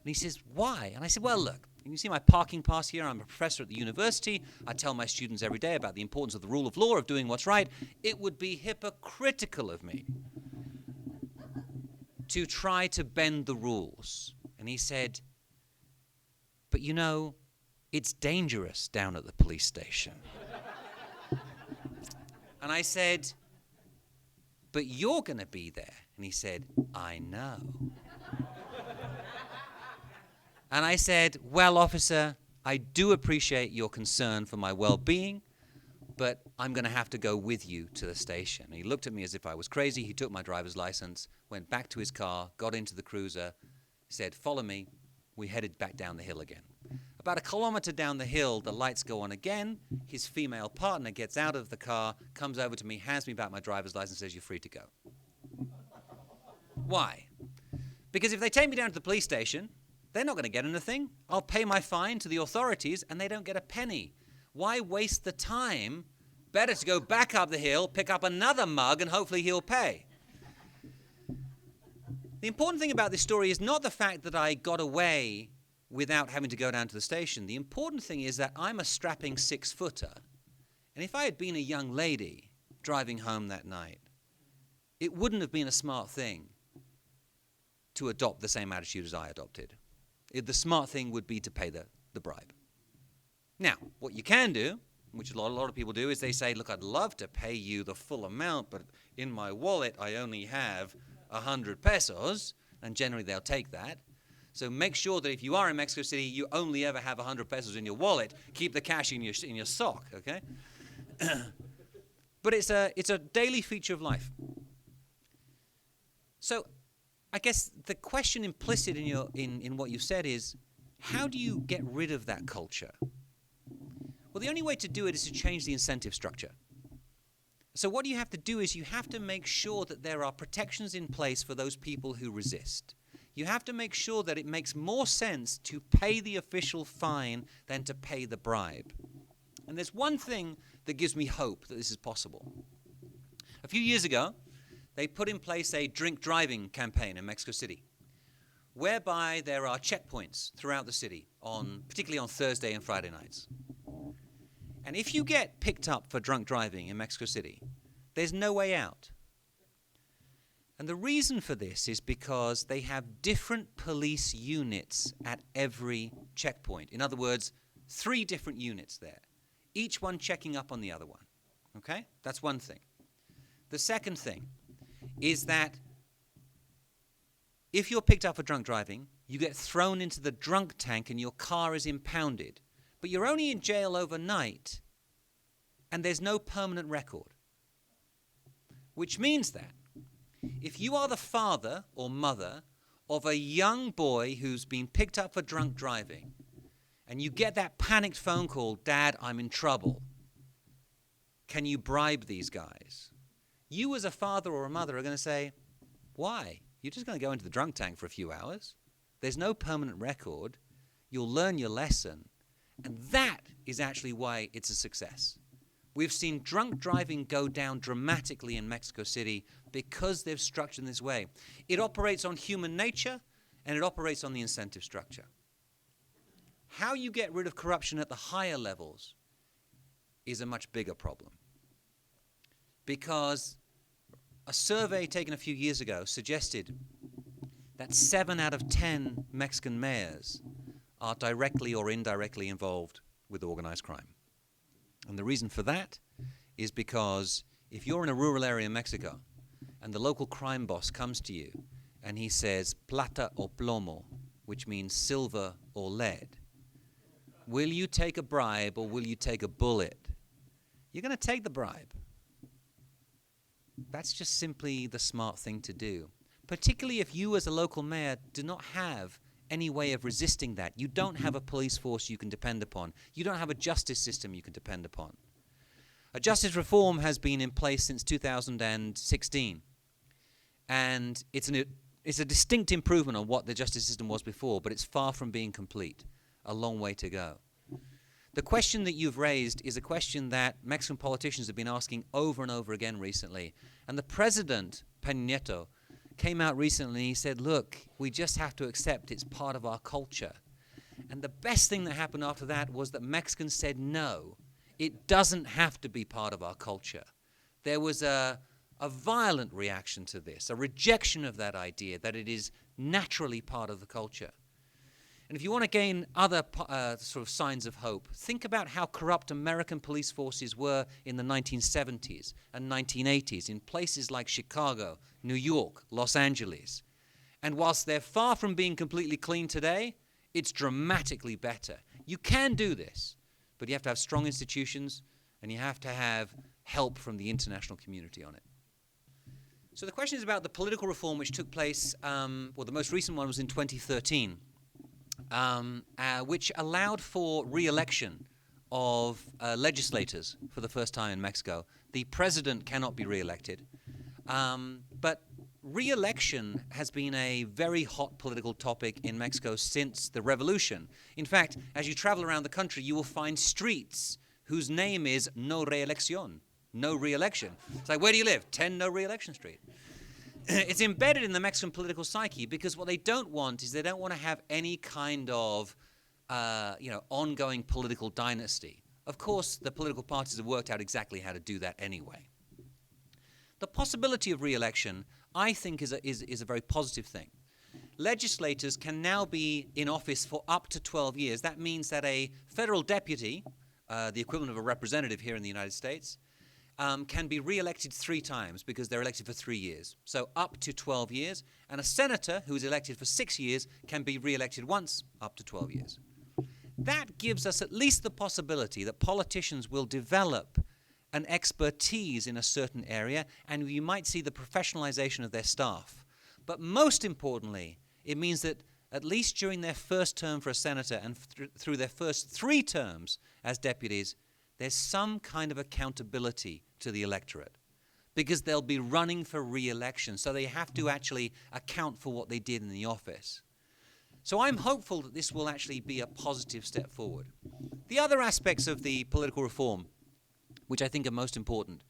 And he says, why? And I said, well, look, you see my parking pass here. I'm a professor at the university. I tell my students every day about the importance of the rule of law, of doing what's right. It would be hypocritical of me to try to bend the rules. And he said, but you know, it's dangerous down at the police station. And I said, but you're going to be there. And he said, I know. And I said, well, officer, I do appreciate your concern for my well-being, but I'm going to have to go with you to the station. And he looked at me as if I was crazy. He took my driver's license, went back to his car, got into the cruiser, said, follow me. We headed back down the hill again. About 1 kilometer down the hill, the lights go on again. His female partner gets out of the car, comes over to me, hands me back my driver's license, says, you're free to go. Why? Because if they take me down to the police station, they're not going to get anything. I'll pay my fine to the authorities, and they don't get a penny. Why waste the time? Better to go back up the hill, pick up another mug, and hopefully he'll pay. The important thing about this story is not the fact that I got away without having to go down to the station. The important thing is that I'm a strapping 6-footer. And if I had been a young lady driving home that night, it wouldn't have been a smart thing to adopt the same attitude as I adopted. The smart thing would be to pay the bribe. Now, what you can do, which a lot of people do, is they say, look, I'd love to pay you the full amount, but in my wallet I only have 100 pesos, and generally they'll take that. So make sure that if you are in Mexico City, you only ever have 100 pesos in your wallet. Keep the cash in your sock, okay? But it's a daily feature of life. So I guess the question implicit in what you've said is, how do you get rid of that culture? Well, the only way to do it is to change the incentive structure. So what you have to do is you have to make sure that there are protections in place for those people who resist. You have to make sure that it makes more sense to pay the official fine than to pay the bribe. And there's one thing that gives me hope that this is possible. A few years ago, they put in place a drink driving campaign in Mexico City, whereby there are checkpoints throughout the city, particularly on Thursday and Friday nights. And if you get picked up for drunk driving in Mexico City, there's no way out. And the reason for this is because they have different police units at every checkpoint. In other words, 3 different units there, each one checking up on the other one. Okay? That's one thing. The second thing is that if you're picked up for drunk driving, you get thrown into the drunk tank and your car is impounded. But you're only in jail overnight, and there's no permanent record. Which means that if you are the father or mother of a young boy who's been picked up for drunk driving, and you get that panicked phone call, "Dad, I'm in trouble. Can you bribe these guys?" You as a father or a mother are going to say, "Why? You're just going to go into the drunk tank for a few hours. There's no permanent record. You'll learn your lesson." And that is actually why it's a success. We've seen drunk driving go down dramatically in Mexico City because they've structured in this way. It operates on human nature, and it operates on the incentive structure. How you get rid of corruption at the higher levels is a much bigger problem. Because a survey taken a few years ago suggested that 7 out of 10 Mexican mayors are directly or indirectly involved with organized crime. And the reason for that is because if you're in a rural area in Mexico and the local crime boss comes to you and he says plata o plomo, which means silver or lead, will you take a bribe or will you take a bullet? You're going to take the bribe. That's just simply the smart thing to do, particularly if you as a local mayor do not have any way of resisting that. You don't have a police force you can depend upon. You don't have a justice system you can depend upon. A justice reform has been in place since 2016, and it's a distinct improvement on what the justice system was before, but it's far from being complete. A long way to go. The question that you've raised is a question that Mexican politicians have been asking over and over again recently. And the president, Peña Nieto, came out recently and he said, "Look, we just have to accept it's part of our culture." And the best thing that happened after that was that Mexicans said, "No, it doesn't have to be part of our culture." There was a violent reaction to this, a rejection of that idea that it is naturally part of the culture. And if you want to gain other sort of signs of hope, think about how corrupt American police forces were in the 1970s and 1980s in places like Chicago, New York, Los Angeles. And whilst they're far from being completely clean today, it's dramatically better. You can do this, but you have to have strong institutions and you have to have help from the international community on it. So the question is about the political reform which took place, the most recent one was in 2013. Which allowed for re-election of legislators for the first time in Mexico. The president cannot be re-elected. But re-election has been a very hot political topic in Mexico since the revolution. In fact, as you travel around the country, you will find streets whose name is No Reelección, no re-election. It's like, where do you live? 10 No Re-election Street. It's embedded in the Mexican political psyche because what they don't want is they don't want to have any kind of ongoing political dynasty. Of course, the political parties have worked out exactly how to do that anyway. The possibility of re-election, I think, is a very positive thing. Legislators can now be in office for up to 12 years. That means that a federal deputy, the equivalent of a representative here in the United States, can be re-elected 3 times because they're elected for 3 years. So up to 12 years. And a senator who is elected for 6 years can be re-elected once, up to 12 years. That gives us at least the possibility that politicians will develop an expertise in a certain area, and you might see the professionalization of their staff. But most importantly, it means that at least during their first term for a senator and through their first 3 terms as deputies, there's some kind of accountability to the electorate because they'll be running for re-election, so they have to actually account for what they did in the office. So I'm hopeful that this will actually be a positive step forward. The other aspects of the political reform, which I think are most important,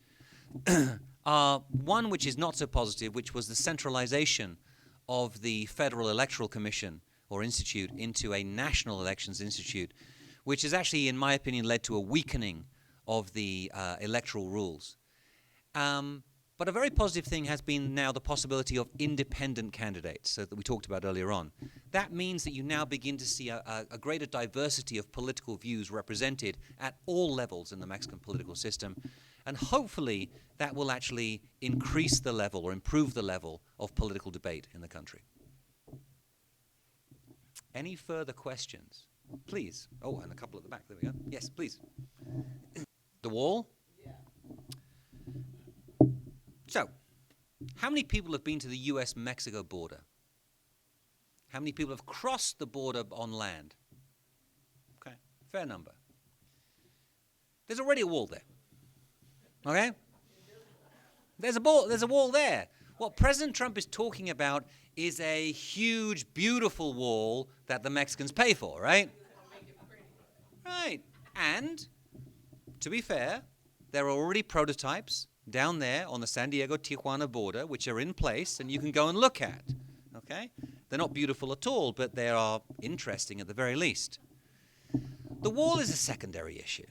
are one which is not so positive, which was the centralization of the Federal Electoral Commission or Institute into a National Elections Institute, which has actually, in my opinion, led to a weakening of the electoral rules. But a very positive thing has been now the possibility of independent candidates that we talked about earlier on. That means that you now begin to see a greater diversity of political views represented at all levels in the Mexican political system. And hopefully that will actually increase the level or improve the level of political debate in the country. Any further questions? Please. Oh, and a couple at the back. There we go. Yes, please. The wall? So, how many people have been to the U.S. Mexico border? How many people have crossed the border on land? Okay, fair number. There's already a wall there. Okay? There's a wall there. What President Trump is talking about is a huge, beautiful wall that the Mexicans pay for, right? Right. And, to be fair, there are already prototypes down there on the San Diego-Tijuana border, which are in place, and you can go and look at. Okay? They're not beautiful at all, but they are interesting at the very least. The wall is a secondary issue.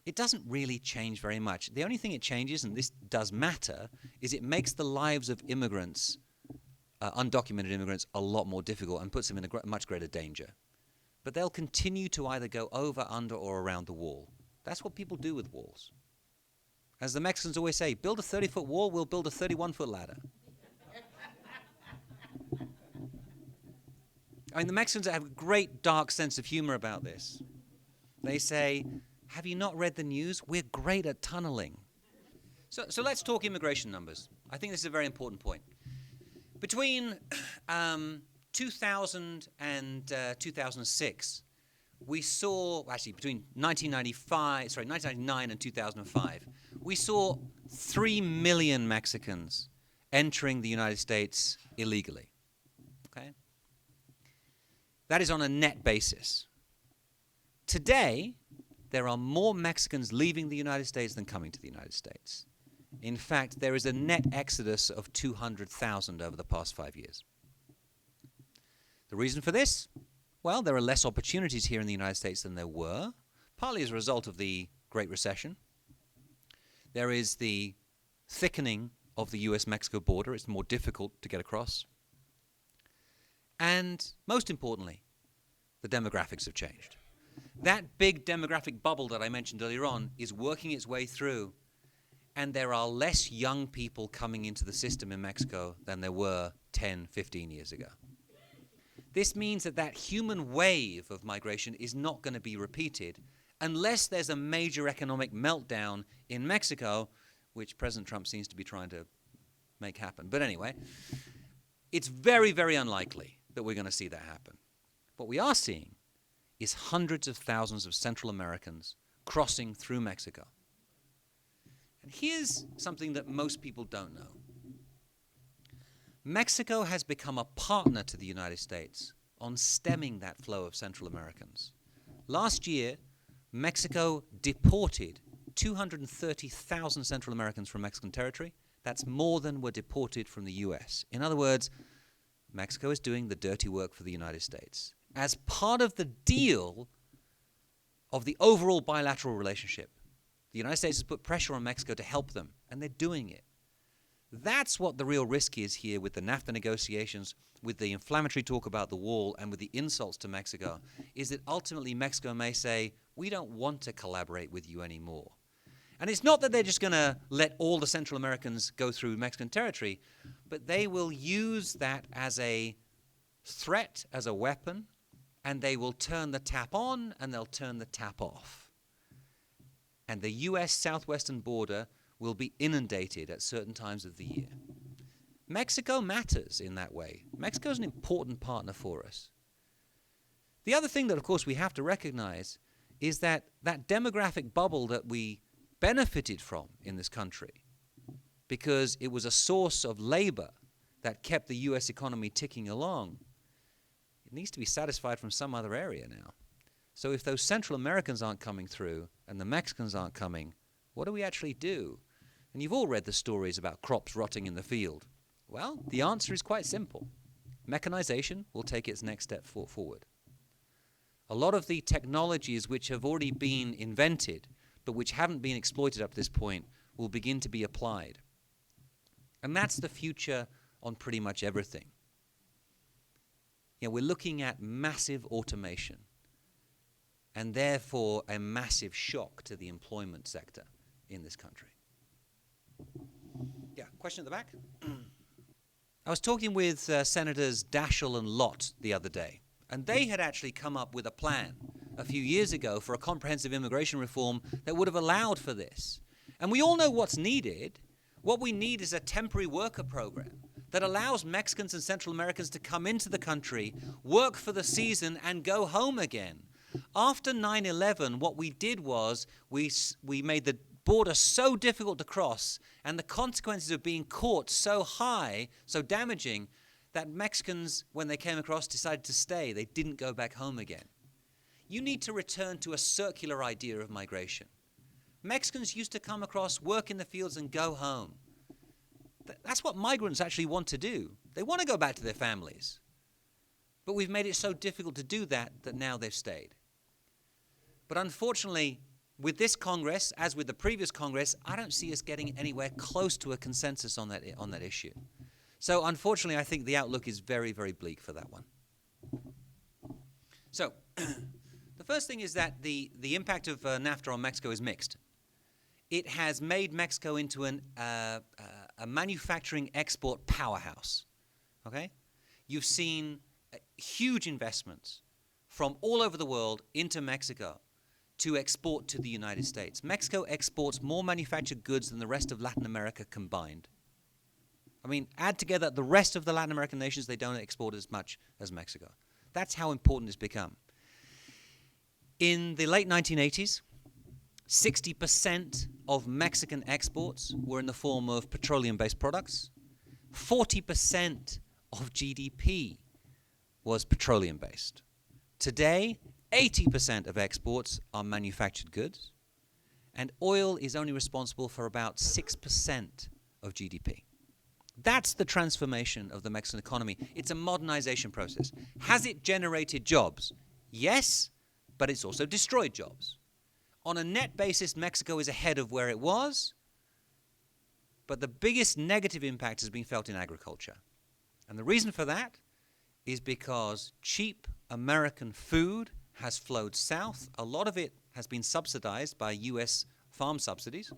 It doesn't really change very much. The only thing it changes, and this does matter, is it makes the lives of immigrants, undocumented immigrants, a lot more difficult and puts them in a much greater danger. But they'll continue to either go over, under, or around the wall. That's what people do with walls. As the Mexicans always say, build a 30-foot wall, we'll build a 31-foot ladder. I mean, the Mexicans have a great dark sense of humor about this. They say, have you not read the news? We're great at tunneling. So let's talk immigration numbers. I think this is a very important point. Between 2000 and 2006, we saw, actually between 1999 and 2005, we saw 3 million Mexicans entering the United States illegally. Okay? That is on a net basis. Today, there are more Mexicans leaving the United States than coming to the United States. In fact, there is a net exodus of 200,000 over the past 5 years. The reason for this? Well, there are less opportunities here in the United States than there were, partly as a result of the Great Recession. There is the thickening of the U.S. Mexico border. It's more difficult to get across. And most importantly, the demographics have changed. That big demographic bubble that I mentioned earlier on is working its way through, and there are less young people coming into the system in Mexico than there were 10, 15 years ago. This means that that human wave of migration is not going to be repeated unless there's a major economic meltdown in Mexico, which President Trump seems to be trying to make happen. But anyway, it's very, very unlikely that we're going to see that happen. What we are seeing is hundreds of thousands of Central Americans crossing through Mexico. And here's something that most people don't know. Mexico has become a partner to the United States on stemming that flow of Central Americans. Last year, Mexico deported 230,000 Central Americans from Mexican territory. That's more than were deported from the U.S. In other words, Mexico is doing the dirty work for the United States. As part of the deal of the overall bilateral relationship, the United States has put pressure on Mexico to help them, and they're doing it. That's what the real risk is here with the NAFTA negotiations, with the inflammatory talk about the wall, and with the insults to Mexico, is that ultimately Mexico may say, we don't want to collaborate with you anymore. And it's not that they're just going to let all the Central Americans go through Mexican territory, but they will use that as a threat, as a weapon, and they will turn the tap on and they'll turn the tap off. And the U.S. southwestern border will be inundated at certain times of the year. Mexico matters in that way. Mexico is an important partner for us. The other thing that, of course, we have to recognize is that that demographic bubble that we benefited from in this country, because it was a source of labor that kept the U.S. economy ticking along, it needs to be satisfied from some other area now. So if those Central Americans aren't coming through and the Mexicans aren't coming, what do we actually do? And you've all read the stories about crops rotting in the field. Well, the answer is quite simple. Mechanization will take its next step forward. A lot of the technologies which have already been invented, but which haven't been exploited up to this point, will begin to be applied. And that's the future on pretty much everything. We're looking at massive automation and therefore a massive shock to the employment sector in this country. Yeah, question at the back? I was talking with Senators Daschle and Lott the other day, and they had actually come up with a plan a few years ago for a comprehensive immigration reform that would have allowed for this. And we all know what's needed. What we need is a temporary worker program that allows Mexicans and Central Americans to come into the country, work for the season, and go home again. After 9/11, what we did was we made the border so difficult to cross and the consequences of being caught so high, so damaging, that Mexicans, when they came across, decided to stay. They didn't go back home again. You need to return to a circular idea of migration. Mexicans used to come across, work in the fields, and go home. That's what migrants actually want to do. They want to go back to their families. But we've made it so difficult to do that now they've stayed. But unfortunately, with this Congress, as with the previous Congress, I don't see us getting anywhere close to a consensus on that issue. So unfortunately, I think the outlook is very, very bleak for that one. So the first thing is that the impact of NAFTA on Mexico is mixed. It has made Mexico into a manufacturing export powerhouse. Okay? You've seen huge investments from all over the world into Mexico to export to the United States. Mexico exports more manufactured goods than the rest of Latin America combined. I mean, add together the rest of the Latin American nations, they don't export as much as Mexico. That's how important it's become. In the late 1980s, 60% of Mexican exports were in the form of petroleum-based products. 40% of GDP was petroleum-based. Today, 80% of exports are manufactured goods, and oil is only responsible for about 6% of GDP. That's the transformation of the Mexican economy. It's a modernization process. Has it generated jobs? Yes, but it's also destroyed jobs. On a net basis, Mexico is ahead of where it was, but the biggest negative impact has been felt in agriculture. And the reason for that is because cheap American food has flowed south. A lot of it has been subsidized by U.S. farm subsidies,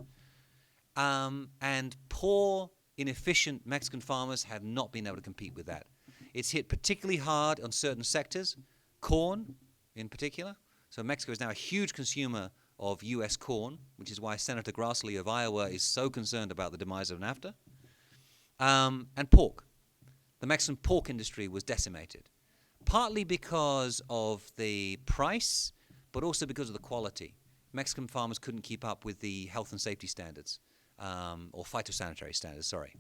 and poor, inefficient Mexican farmers have not been able to compete with that. It's hit particularly hard on certain sectors, corn in particular. So Mexico is now a huge consumer of U.S. corn, which is why Senator Grassley of Iowa is so concerned about the demise of NAFTA, and pork. The Mexican pork industry was decimated, partly because of the price, but also because of the quality. Mexican farmers couldn't keep up with the health and safety standards, or phytosanitary standards, sorry.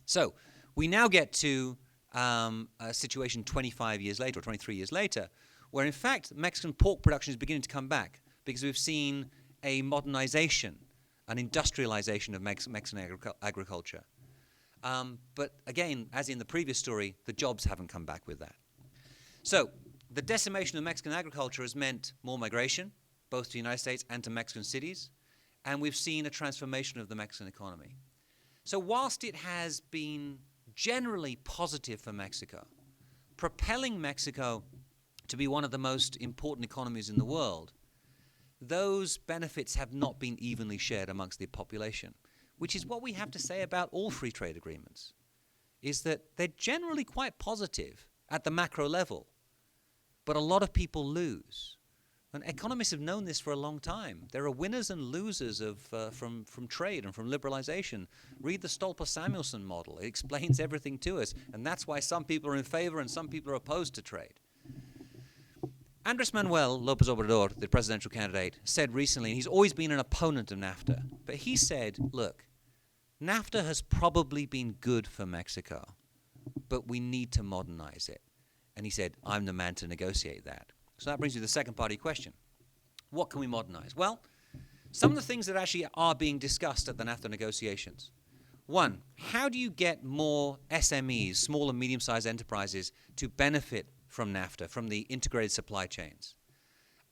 So we now get to a situation 25 years later, or 23 years later, where in fact Mexican pork production is beginning to come back because we've seen a modernization, an industrialization of Mexican agriculture. But again, as in the previous story, the jobs haven't come back with that. So the decimation of Mexican agriculture has meant more migration, both to the United States and to Mexican cities, and we've seen a transformation of the Mexican economy. So whilst it has been generally positive for Mexico, propelling Mexico to be one of the most important economies in the world, those benefits have not been evenly shared amongst the population, which is what we have to say about all free trade agreements, is that they're generally quite positive at the macro level, but a lot of people lose. And economists have known this for a long time. There are winners and losers from trade and from liberalization. Read the Stolper-Samuelson model. It explains everything to us, and that's why some people are in favor and some people are opposed to trade. Andrés Manuel López Obrador, the presidential candidate, said recently, and he's always been an opponent of NAFTA, but he said, look, NAFTA has probably been good for Mexico, but we need to modernize it. And he said, I'm the man to negotiate that. So that brings you to the second part of your question. What can we modernize? Well, some of the things that actually are being discussed at the NAFTA negotiations. One, how do you get more SMEs, small and medium-sized enterprises, to benefit from NAFTA, from the integrated supply chains?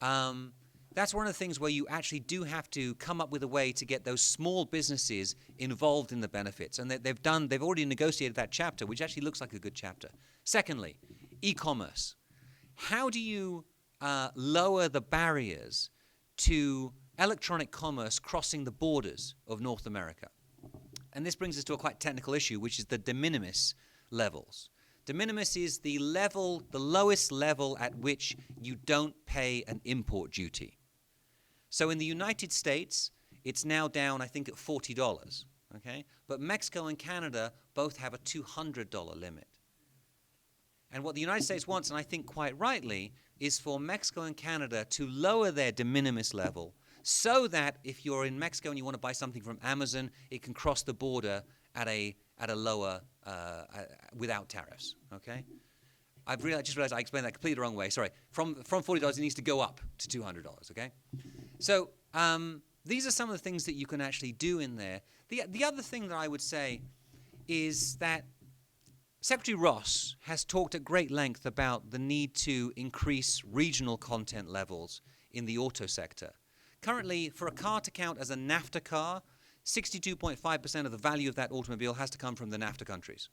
That's one of the things where you actually do have to come up with a way to get those small businesses involved in the benefits. And they've already negotiated that chapter, which actually looks like a good chapter. Secondly, e-commerce. How do you lower the barriers to electronic commerce crossing the borders of North America? And this brings us to a quite technical issue, which is the de minimis levels. De minimis is the lowest level at which you don't pay an import duty. So in the United States, it's now down, I think, at $40, okay? But Mexico and Canada both have a $200 limit. And what the United States wants, and I think quite rightly, is for Mexico and Canada to lower their de minimis level so that if you're in Mexico and you want to buy something from Amazon, it can cross the border at a lower, without tariffs, okay? I just realized I explained that completely the wrong way. Sorry. From $40, it needs to go up to $200, okay? So these are some of the things that you can actually do in there. The other thing that I would say is that Secretary Ross has talked at great length about the need to increase regional content levels in the auto sector. Currently, for a car to count as a NAFTA car, 62.5% of the value of that automobile has to come from the NAFTA countries.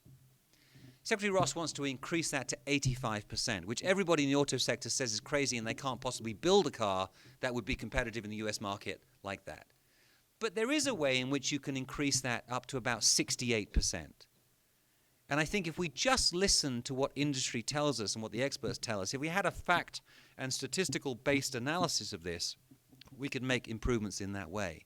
Secretary Ross wants to increase that to 85%, which everybody in the auto sector says is crazy and they can't possibly build a car that would be competitive in the US market like that. But there is a way in which you can increase that up to about 68%. And I think if we just listen to what industry tells us and what the experts tell us, if we had a fact and statistical-based analysis of this, we could make improvements in that way.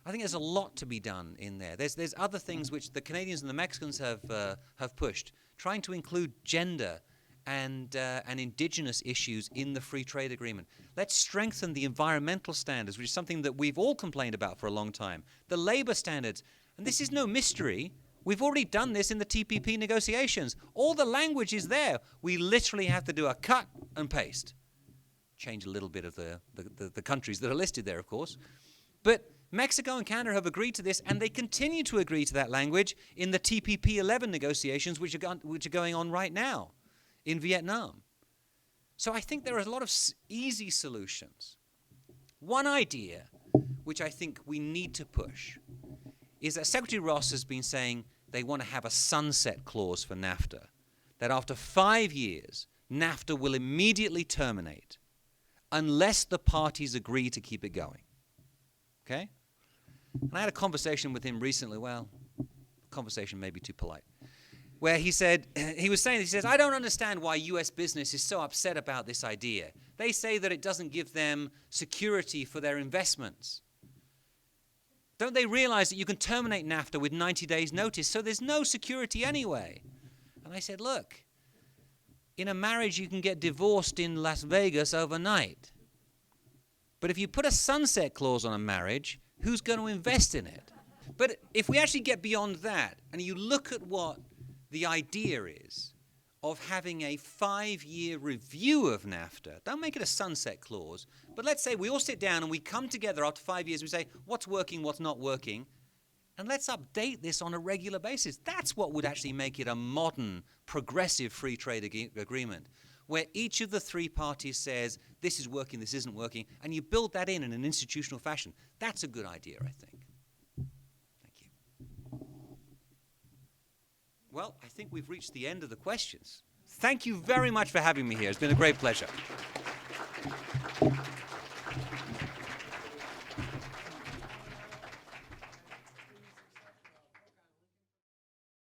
I think there's a lot to be done in there. There's other things which the Canadians and the Mexicans have pushed, trying to include gender and indigenous issues in the free trade agreement. Let's strengthen the environmental standards, which is something that we've all complained about for a long time. The labor standards, and this is no mystery. We've already done this in the TPP negotiations. All the language is there. We literally have to do a cut and paste. Change a little bit of the countries that are listed there, of course. But Mexico and Canada have agreed to this, and they continue to agree to that language in the TPP 11 negotiations, which are going on right now in Vietnam. So I think there are a lot of easy solutions. One idea, which I think we need to push, is that Secretary Ross has been saying they want to have a sunset clause for NAFTA, that after 5 years, NAFTA will immediately terminate unless the parties agree to keep it going. Okay? And I had a conversation with him recently, conversation may be too polite, where he says, I don't understand why U.S. business is so upset about this idea. They say that it doesn't give them security for their investments. Don't they realize that you can terminate NAFTA with 90 days notice, so there's no security anyway? And I said, look, in a marriage you can get divorced in Las Vegas overnight. But if you put a sunset clause on a marriage, who's going to invest in it? But if we actually get beyond that, and you look at what the idea is of having a 5-year review of NAFTA, don't make it a sunset clause, but let's say we all sit down and we come together after 5 years and we say, what's working, what's not working, and let's update this on a regular basis. That's what would actually make it a modern, progressive free trade agreement, where each of the three parties says, this is working, this isn't working, and you build that in an institutional fashion. That's a good idea, I think. Thank you. Well, I think we've reached the end of the questions. Thank you very much for having me here. It's been a great pleasure.